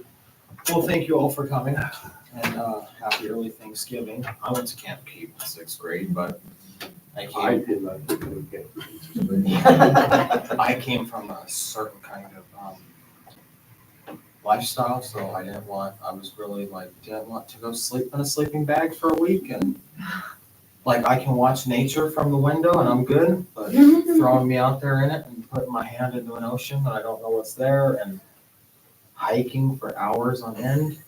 Well, thank you all for coming, and happy early Thanksgiving. I went to Camp Keep in 6th grade, but I did not go to Camp. I came from a certain kind of lifestyle, so I didn't want to go sleep in a sleeping bag for a week, and like I can watch nature from the window and I'm good, but throwing me out there in it and putting my hand into an ocean and I don't know what's there and hiking for hours on end.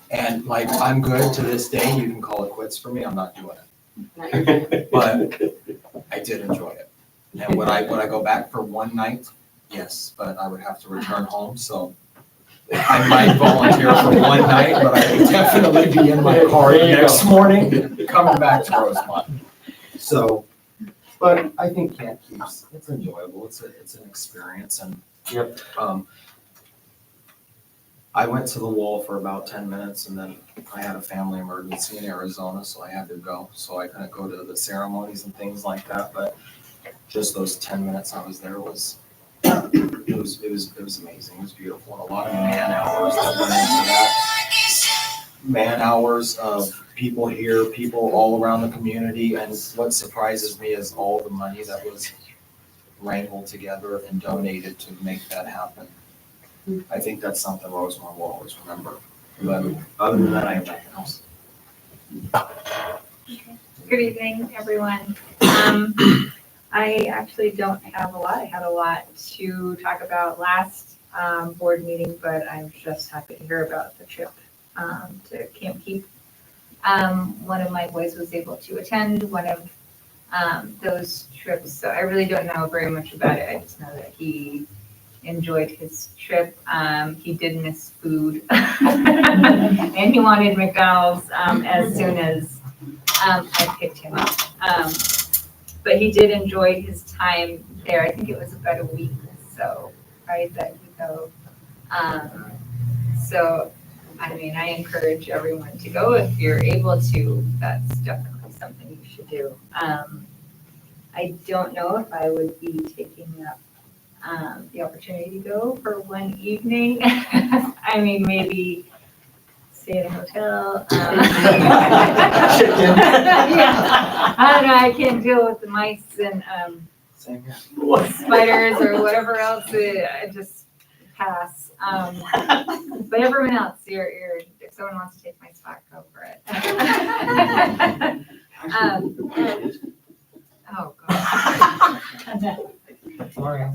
And like, I'm good to this day. You can call it quits for me. I'm not doing it. But I did enjoy it. And would I go back for one night? Yes, but I would have to return home. So I might volunteer for one night, but I would definitely be in my car the next morning coming back to Rosemont. So, but I think Camp Keeps, it's enjoyable. It's an experience. And Yep. I went to the wall for about 10 minutes and then I had a family emergency in Arizona, so I had to go. So I couldn't go to the ceremonies and things like that, but just those 10 minutes I was there was it was amazing. It was beautiful. And a lot of man hours that went into that. Man hours of people here, people all around the community. And what surprises me is all the money that was wrangled together and donated to make that happen. I think that's something Rosemont will always remember. But other than that, I have nothing else. Good evening, everyone. I actually don't have a lot. I had a lot to talk about last board meeting, but I'm just happy to hear about the trip to Camp Keep. One of my boys was able to attend. One of those trips. So I really don't know very much about it. I just know that he enjoyed his trip. He did miss food. And he wanted McDonald's as soon as I picked him up. But he did enjoy his time there. I think it was about a week or so, right, that he go. So, I mean, I encourage everyone to go if you're able to. That's definitely something you should do. I don't know if I would be taking up the opportunity to go for one evening. I mean, maybe stay at a hotel. Yeah. I don't know, I can't deal with the mice and spiders or whatever else. I just pass. But everyone else, if someone wants to take my spot, go for it. Oh, God. Sorry.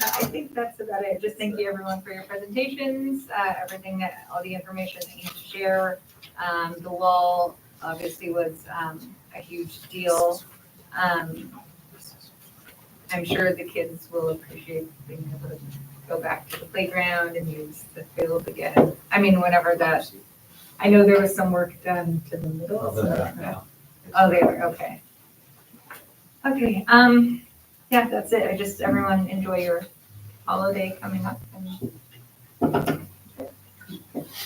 I think that's about it. Just thank you everyone for your presentations, everything all the information that you share. The wall obviously was a huge deal. I'm sure the kids will appreciate being able to go back to the playground and use the field again. I mean, whenever that, I know there was some work done to the middle. I'll So, back now. oh, they were, okay. Okay, yeah, that's it. Everyone enjoy your holiday coming up.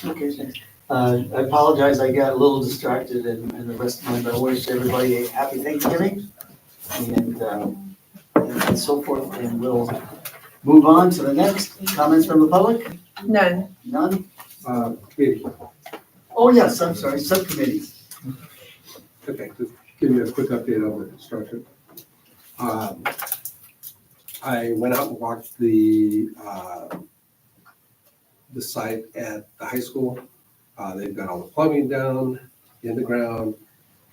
Okay, thanks. I apologize, I got a little distracted and the rest of my, but I wish everybody a happy Thanksgiving and so forth, and we'll move on to the next. Comments from the public? None. None? Committee. Oh, yes, I'm sorry, subcommittees. Okay, just give you a quick update on the construction. I went out and walked the site at the high school. They've got all the plumbing down in the ground.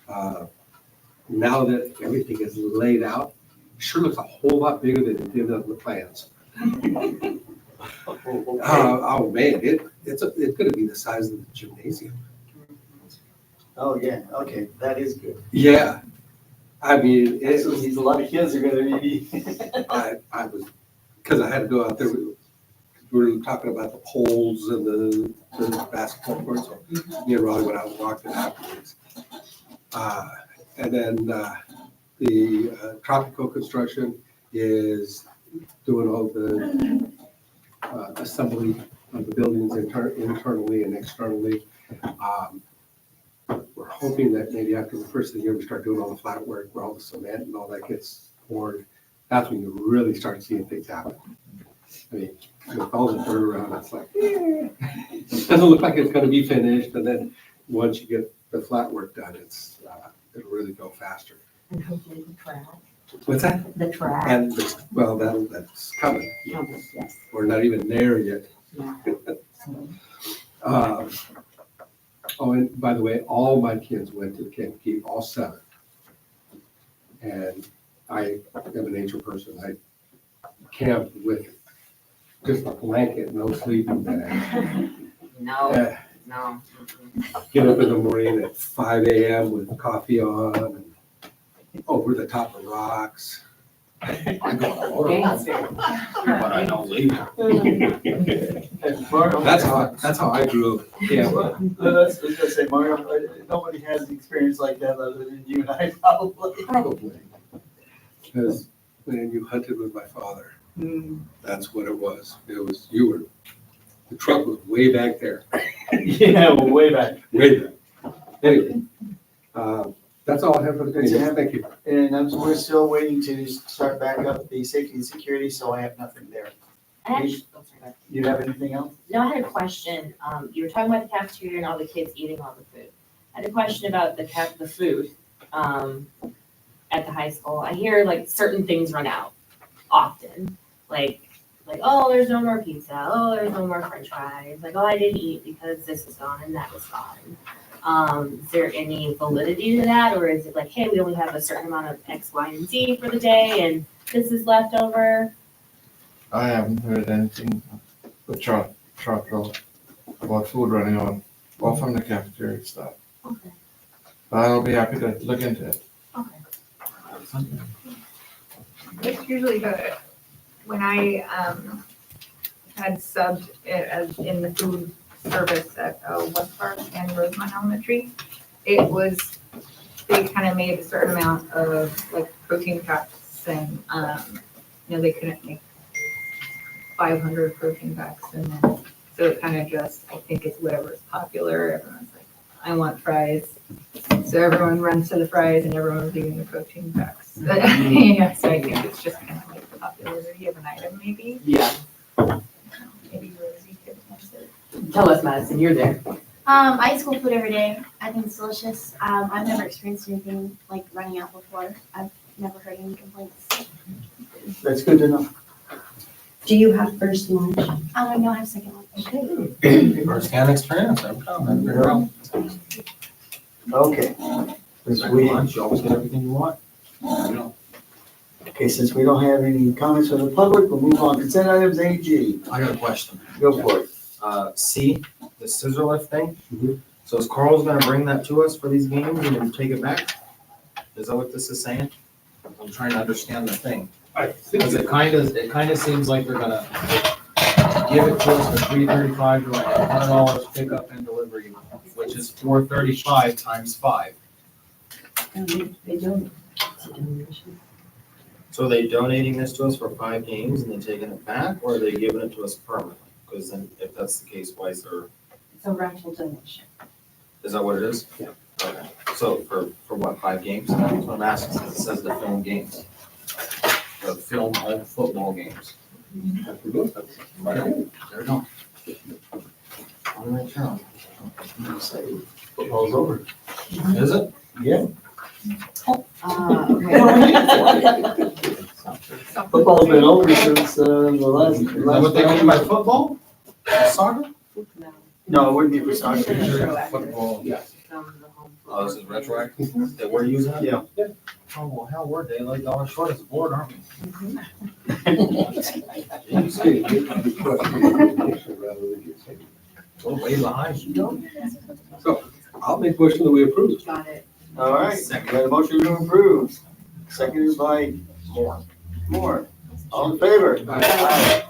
Now that everything is laid out, it sure looks a whole lot bigger than it did on the plans. Oh man, it's gonna be the size of the gymnasium. Oh, yeah, okay, that is good. Yeah, I mean, it So was, these, a lot of kids are gonna be. I was, because I had to go out there, we were talking about the poles and the basketball courts, so me and Ronnie went out and walked it afterwards. And then the Tropico Construction is doing all the assembly of the buildings internally and externally. We're hoping that maybe after the first of the year, we start doing all the flat work where all the cement and all that gets poured. That's when you really start seeing things happen. I mean, with all the dirt around, it's like, it doesn't look like it's gonna be finished, and then once you get the flat work done, it'll really go faster. And hopefully the track. What's that? The track. And, well, that's coming. Yes. We're not even there yet. Yeah. Oh, and by the way, all my kids went to the camp, all 7. And I am a nature person. I camped with just a blanket, no sleeping bag. No, no. Get up in the morning at 5 a.m. with coffee on and over the top of rocks. I go on a motorcycle, but I don't leave. That's how I grew up. Yeah. Let's just say, Mario, nobody has the experience like that other than you and I probably. Probably. Because when you hunted with my father, that's what it was. The truck was way back there. Yeah, well, way back. Way back. Anyway, that's all I have for the committee. Thank you. And we're still waiting to start back up the safety and security, so I have nothing there. You have anything else? No, I had a question. You were talking about the cafeteria and all the kids eating all the food. I had a question about the food at the high school. I hear like certain things run out often, like oh, there's no more pizza. Oh, there's no more French fries. Like, oh, I didn't eat because this was gone and that was gone. Is there any validity to that, or is it like, hey, we only have a certain amount of X, Y, and Z for the day, and this is left over? I haven't heard anything but chocolate about food running on, or from the cafeteria staff. Okay. But I'll be happy to look into it. It's usually good. When I had subbed it as in the food service at West Park and Rosemont Elementary, it was, they kind of made a certain amount of like protein packs and, they couldn't make 500 protein packs and then, so it kind of just, I think it's whatever is popular. Everyone's like, I want fries. So everyone runs to the fries and everyone's eating the protein packs. Yeah, so I think it's just kind of like the popularity of an item maybe. Yeah. Maybe Rosie could answer. Tell us, Madison, you're there. I eat school food every day. I think it's delicious. I've never experienced anything like running out before. I've never heard any complaints. That's good to know. Do you have first lunch? I know I have second lunch. Okay. First hand experience, I'm coming, figure out. Okay. Since Second we, lunch, you always get everything you want. okay, since we don't have any comments from the public, we'll move on. Consent items, AG. I got a question. Go for it. C, the scissor lift thing. Mhm. So is Carl's gonna bring that to us for these games and then take it back? Is that what this is saying? I'm trying to understand the thing. I think Because it kind of seems like they're gonna give it to us for $335 to $100 pickup and delivery, which is $435 times 5. They don't. It's a donation. So are they donating this to us for 5 games and then taking it back, or are they giving it to us permanently? Because then, if that's the case, why is there, It's a rental donation. is that what it is? Yeah. Okay, so for what, 5 games? That's what I'm asking, since it says the film games. The film home football games. that's good. There we go. I'll make sure. Football's over. Is it? Yeah. Wait. Football's been over since the last. Is that what they mean by football? Soccer? No, it wouldn't be for soccer. Football, Yes. Oh, this is retroactive? That we're using it? Yeah. Oh, well, hell, we're daylight dollars short as a board, aren't we? We're way behind. So I'll make a motion that we approve. Got it. All right, got a motion to approve. Seconded by Moore. All in favor? Aye.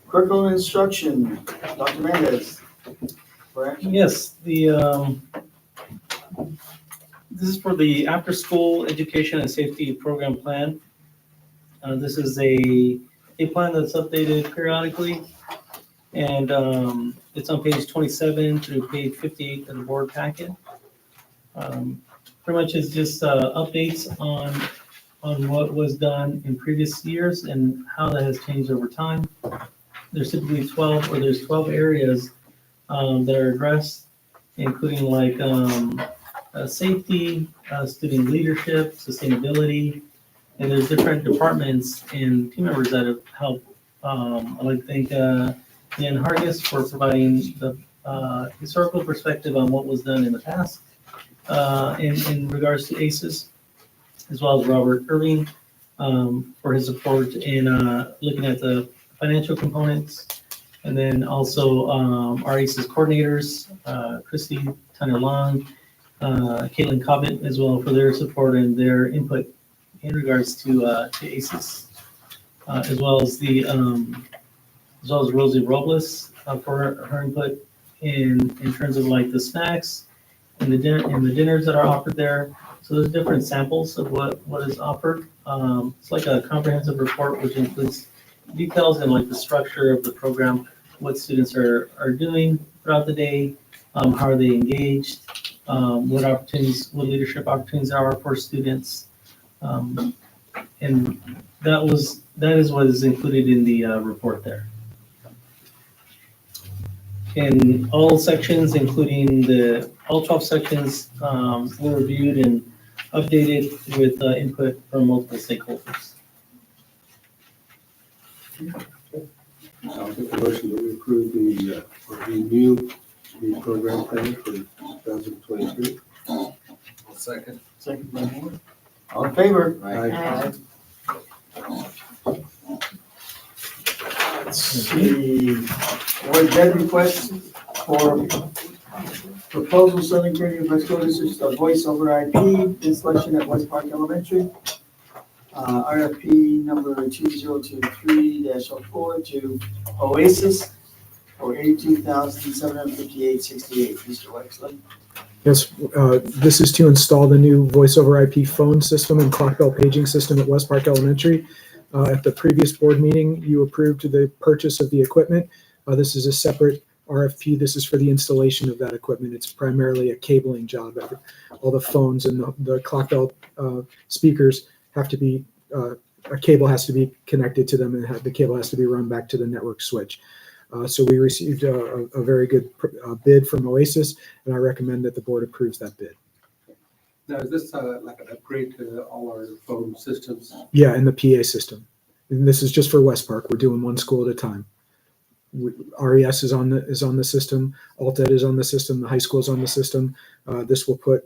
Curriculum instruction, Dr. Mendez. For action. Yes, this is for the after-school education and safety program plan. This is a plan that's updated periodically. And it's on page 27 through page 58 of the board packet. Pretty much it's just updates on what was done in previous years and how that has changed over time. There's typically 12 areas that are addressed, including like safety, student leadership, sustainability, and there's different departments and team members that have helped. I'd like to thank Dan Hargis for providing the historical perspective on what was done in the past in regards to ACES, as well as Robert Irving for his support in looking at the financial components. And then also our ACES coordinators, Christy Tanya Long, Caitlin Cobbett as well for their support and their input in regards to ACES, as well as Rosie Robles for her input in terms of like the snacks and the dinners that are offered there. So there's different samples of what is offered. It's like a comprehensive report which includes details and like the structure of the program, what students are doing throughout the day, how are they engaged, what leadership opportunities there are for students. And that is what is included in the report there. In all sections, including all 12 sections, were reviewed and updated with input from multiple stakeholders. I'll make a motion that we approve the renew the program plan for 2023. Second. Second by Moore. All in favor? Aye. Let's see, board bid request for proposal selling training by school districts of voice over IP installation at West Park Elementary. RFP number 2023-04 to Oasis for $82,758.68. Mr. Wexler. Yes, this is to install the new voice over IP phone system and clock bell paging system at West Park Elementary. At the previous board meeting, you approved the purchase of the equipment. This is a separate RFP. This is for the installation of that equipment. It's primarily a cabling job. All the phones and the clock bell speakers have to be, a cable has to be connected to them, and the cable has to be run back to the network switch. So we received a very good bid from Oasis, and I recommend that the board approves that bid. Now, is this like an upgrade to all our phone systems? Yeah, and the PA system. And this is just for West Park. We're doing one school at a time. RES is on the system. Alt-Ed is on the system. The high school is on the system. This will put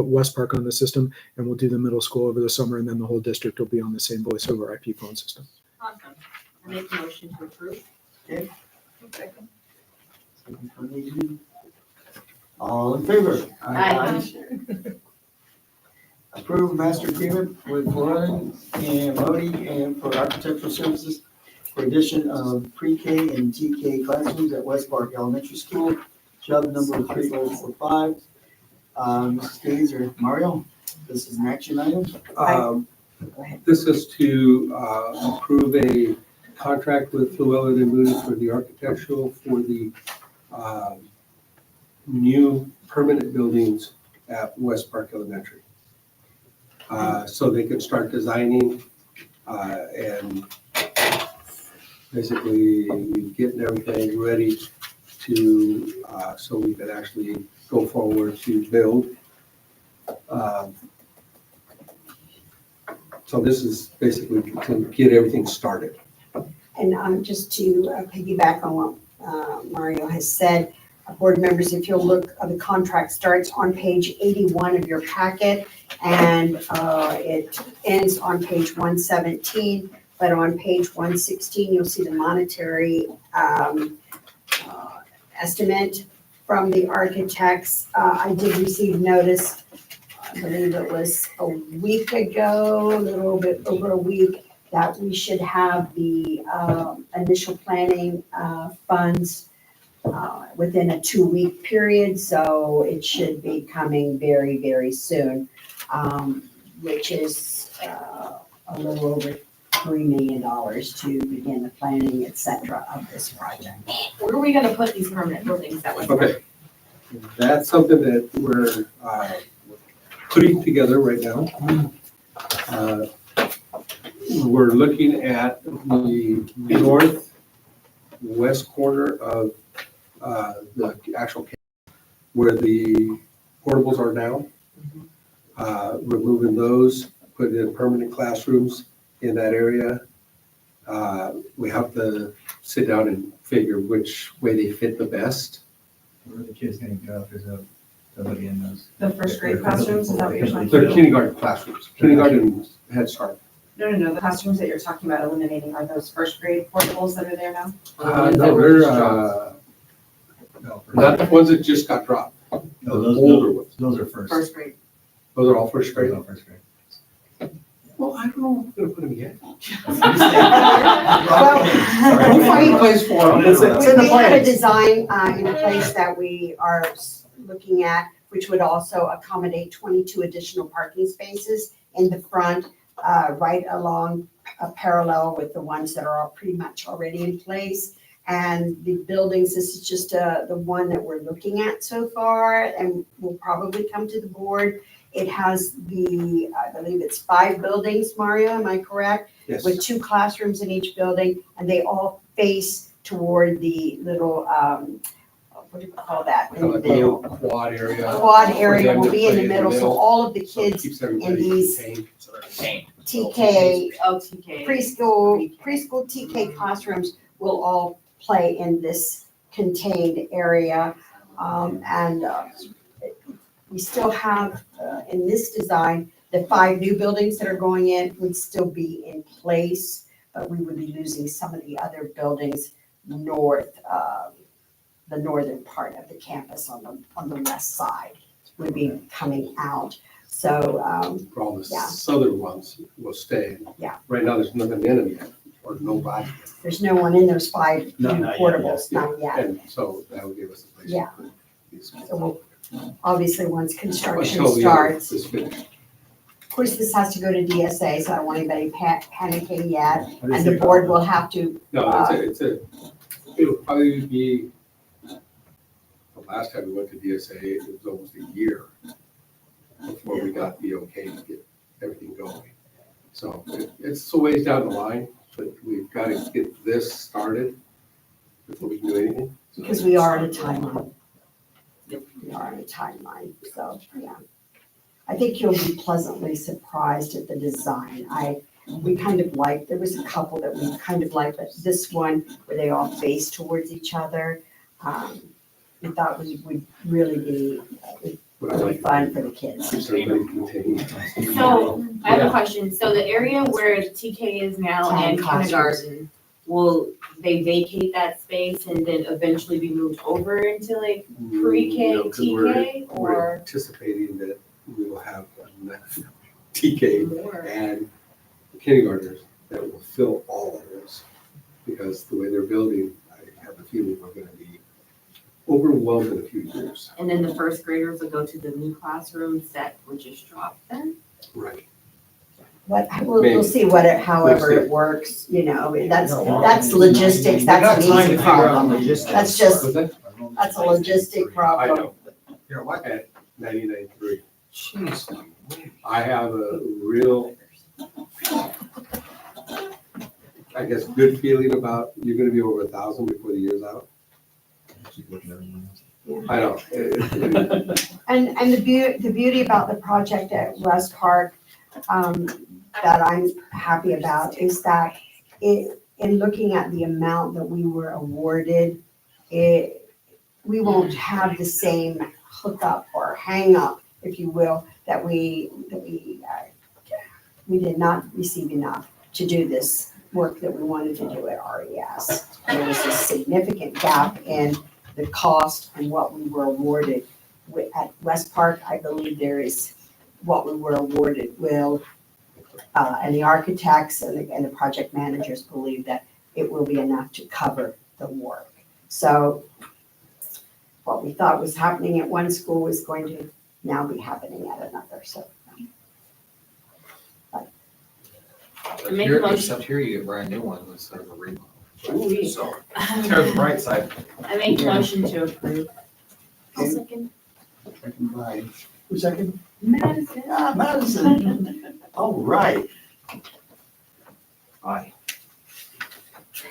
West Park on the system, and we'll do the middle school over the summer, and then the whole district will be on the same voice over IP phone system. Awesome. I make a motion to approve. Okay. Second from Adrian. All in favor? Aye. Approve master agreement with Lauren and Modi and for architectural services for addition of pre-K and TK classrooms at West Park Elementary School, job number 3045. Mrs. Gaines or Mario, this is an action item. This is to approve a contract with Llewellyn and Moody for the architectural for the new permanent buildings at West Park Elementary. So they can start designing and basically getting everything ready to, so we can actually go forward to build. So this is basically to get everything started. And just to piggyback on what Mario has said, board members, if you'll look, the contract starts on page 81 of your packet, and it ends on page 117, but on page 116, you'll see the monetary estimate from the architects. I did receive notice, I believe it was a week ago, a little bit over a week, that we should have the initial planning funds within a 2-week period, so it should be coming very, very soon, which is a little over $3 million to begin the planning, et cetera, of this project. Where are we gonna put these permanent buildings that was? Okay, that's something that we're putting together right now. We're looking at the northwest corner of the actual where the portables are now. Removing those, putting in permanent classrooms in that area. We have to sit down and figure which way they fit the best. Where are the kids gonna go if there's nobody in those? The first grade classrooms, is that what you're talking They're about? kindergarten classrooms, kindergarten Head Start. No, the classrooms that you're talking about eliminating, are those first grade portables that are there now? No, they're, not the ones that just got dropped. No, The those, older ones. those are first. First grade. Those are all first grade. Those are first grade. Well, I don't know if we're gonna put them yet. Well, We'll find a place for them. It's in the we have a plans. design in place that we are looking at, which would also accommodate 22 additional parking spaces in the front, right along parallel with the ones that are all pretty much already in place. And the buildings, this is just the one that we're looking at so far, and will probably come to the board. It has I believe it's 5 buildings, Mario, am I correct? Yes. With 2 classrooms in each building, and they all face toward the little, what do you call that? Kind of like a little quad area. Quad for area them will to be in play the middle, so all of the So it kids keeps in everybody these contained. TK, LTK. preschool TK classrooms will all play in this contained area. And we still have, in this design, the 5 new buildings that are going in would still be in place, but we would be losing some of the other buildings north, the northern part of the campus on the west side would be coming out. So, For all the Yeah. southern ones will stay. Yeah. Right now, there's nothing in them yet, or nobody. there's no one in those 5 new No, not yet, portables, not yet. And so that would give us a place. Yeah. to put these. So we'll, obviously, once construction Until the starts, is finished. of course, this has to go to DSA, so I don't want anybody panicking yet. What is And the it board called? will have to, No, it'll probably be, the last time we went to DSA, it was almost a year before we got the okay to get everything going. So it's a ways down the line, but we've got to get this started before we can do anything. because we are on a timeline. We are on a timeline, so, yeah. I think you'll be pleasantly surprised at the design. We kind of liked, there was a couple that we kind of liked, but this one, where they all face towards each other, we thought would really be, What I really like, fun for the kids. keeps everybody contained. So, I have a question. So the area where TK is now and Town classrooms. kindergarten, will they vacate that space and then eventually be moved over into like pre-K, No, 'cause TK, we're or anticipating that we will have enough TK more? and kindergartners that will fill all of those. Because the way they're building, I have a feeling we're gonna be overwhelmed in a few years. And then the first graders will go to the new classrooms that were just dropped then? Right. We'll see however We'll it see. works, that's logistics, that's an easy problem. That's just, that's a logistic I problem. know. You're what? At 99.3. Jeez. I have a real, I guess, good feeling about, you're gonna be over 1,000 before the year's out. Keep looking at everyone else. I know. And the beauty about the project at West Park, that I'm happy about is that in looking at the amount that we were awarded, we won't have the same hookup or hang up, if you will, that we did not receive enough to do this work that we wanted to do at RES. There was a significant gap in the cost and what we were awarded. At West Park, I believe there is what we were awarded will, and the architects and the project managers believe that it will be enough to cover the work. So what we thought was happening at one school is going to now be happening at another, so. Make a Here, motion. except here you get brand new ones instead of a remodel. Ooh. So, there's the bright side. I make a motion to approve. I'll second. Second by, who second? Madison. Madison. All right. Aye.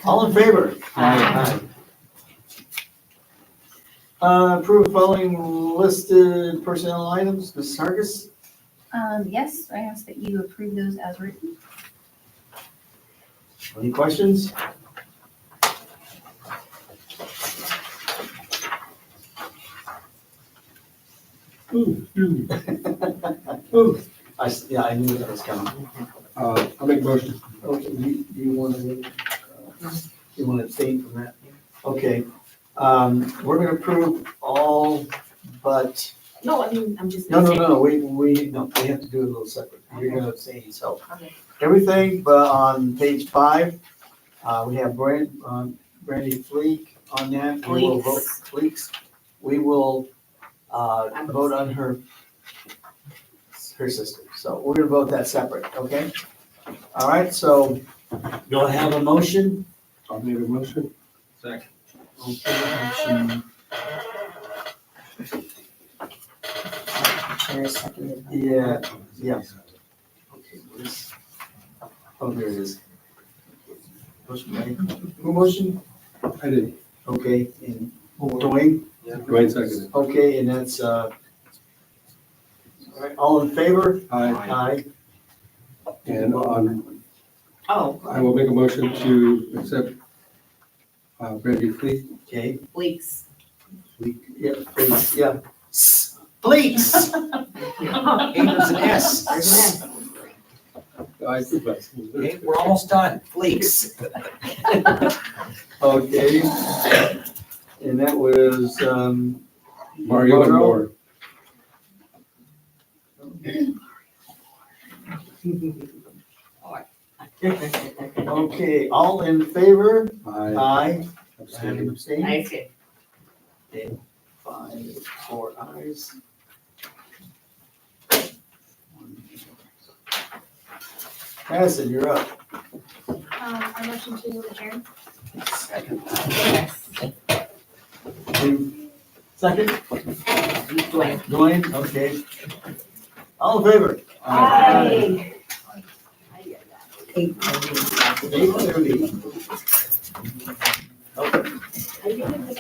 All in favor? Aye. Approve following listed personnel items, Ms. Sargis? Yes, I ask that you approve those as written. Any questions? Ooh. Yeah, I knew that was coming. I'll make a motion. Okay, you want to, abstain from that? Okay, we're gonna approve all but, No, I mean, I'm just. no, we have to do it a little separate. You're gonna abstain, so. Okay. Everything but on page 5, we have Brandy Fleek on that. We will vote- Fleeks. We will, vote on her sister. So we're gonna vote that separate, okay? All right, so do I have a motion? I'll make a motion. Second. Okay, motion. Chair seconded. Yeah, yeah. Okay, where's, oh, there it is. Motion made. Who motion? I did. Okay, and Dwayne? Dwayne seconded. Okay, and that's, all right, all in favor? Aye. Aye. And on, Oh, I will make a motion to accept Brandy Fleet. Okay, Bleaks. yeah, please, yeah. Fleets. Hey, there's an S. There's an Hey, we're almost done. Fleets. Okay. And that was, Mario and Moore. Okay, all in favor? Aye. Aye. Abstain. And abstain? Nice kid. Okay, 4 ayes. Madison, you're up. I motion to adjourn. Second. Yes. Second? Dwayne. Dwayne, okay. All in favor? Aye. 8:30. Are you gonna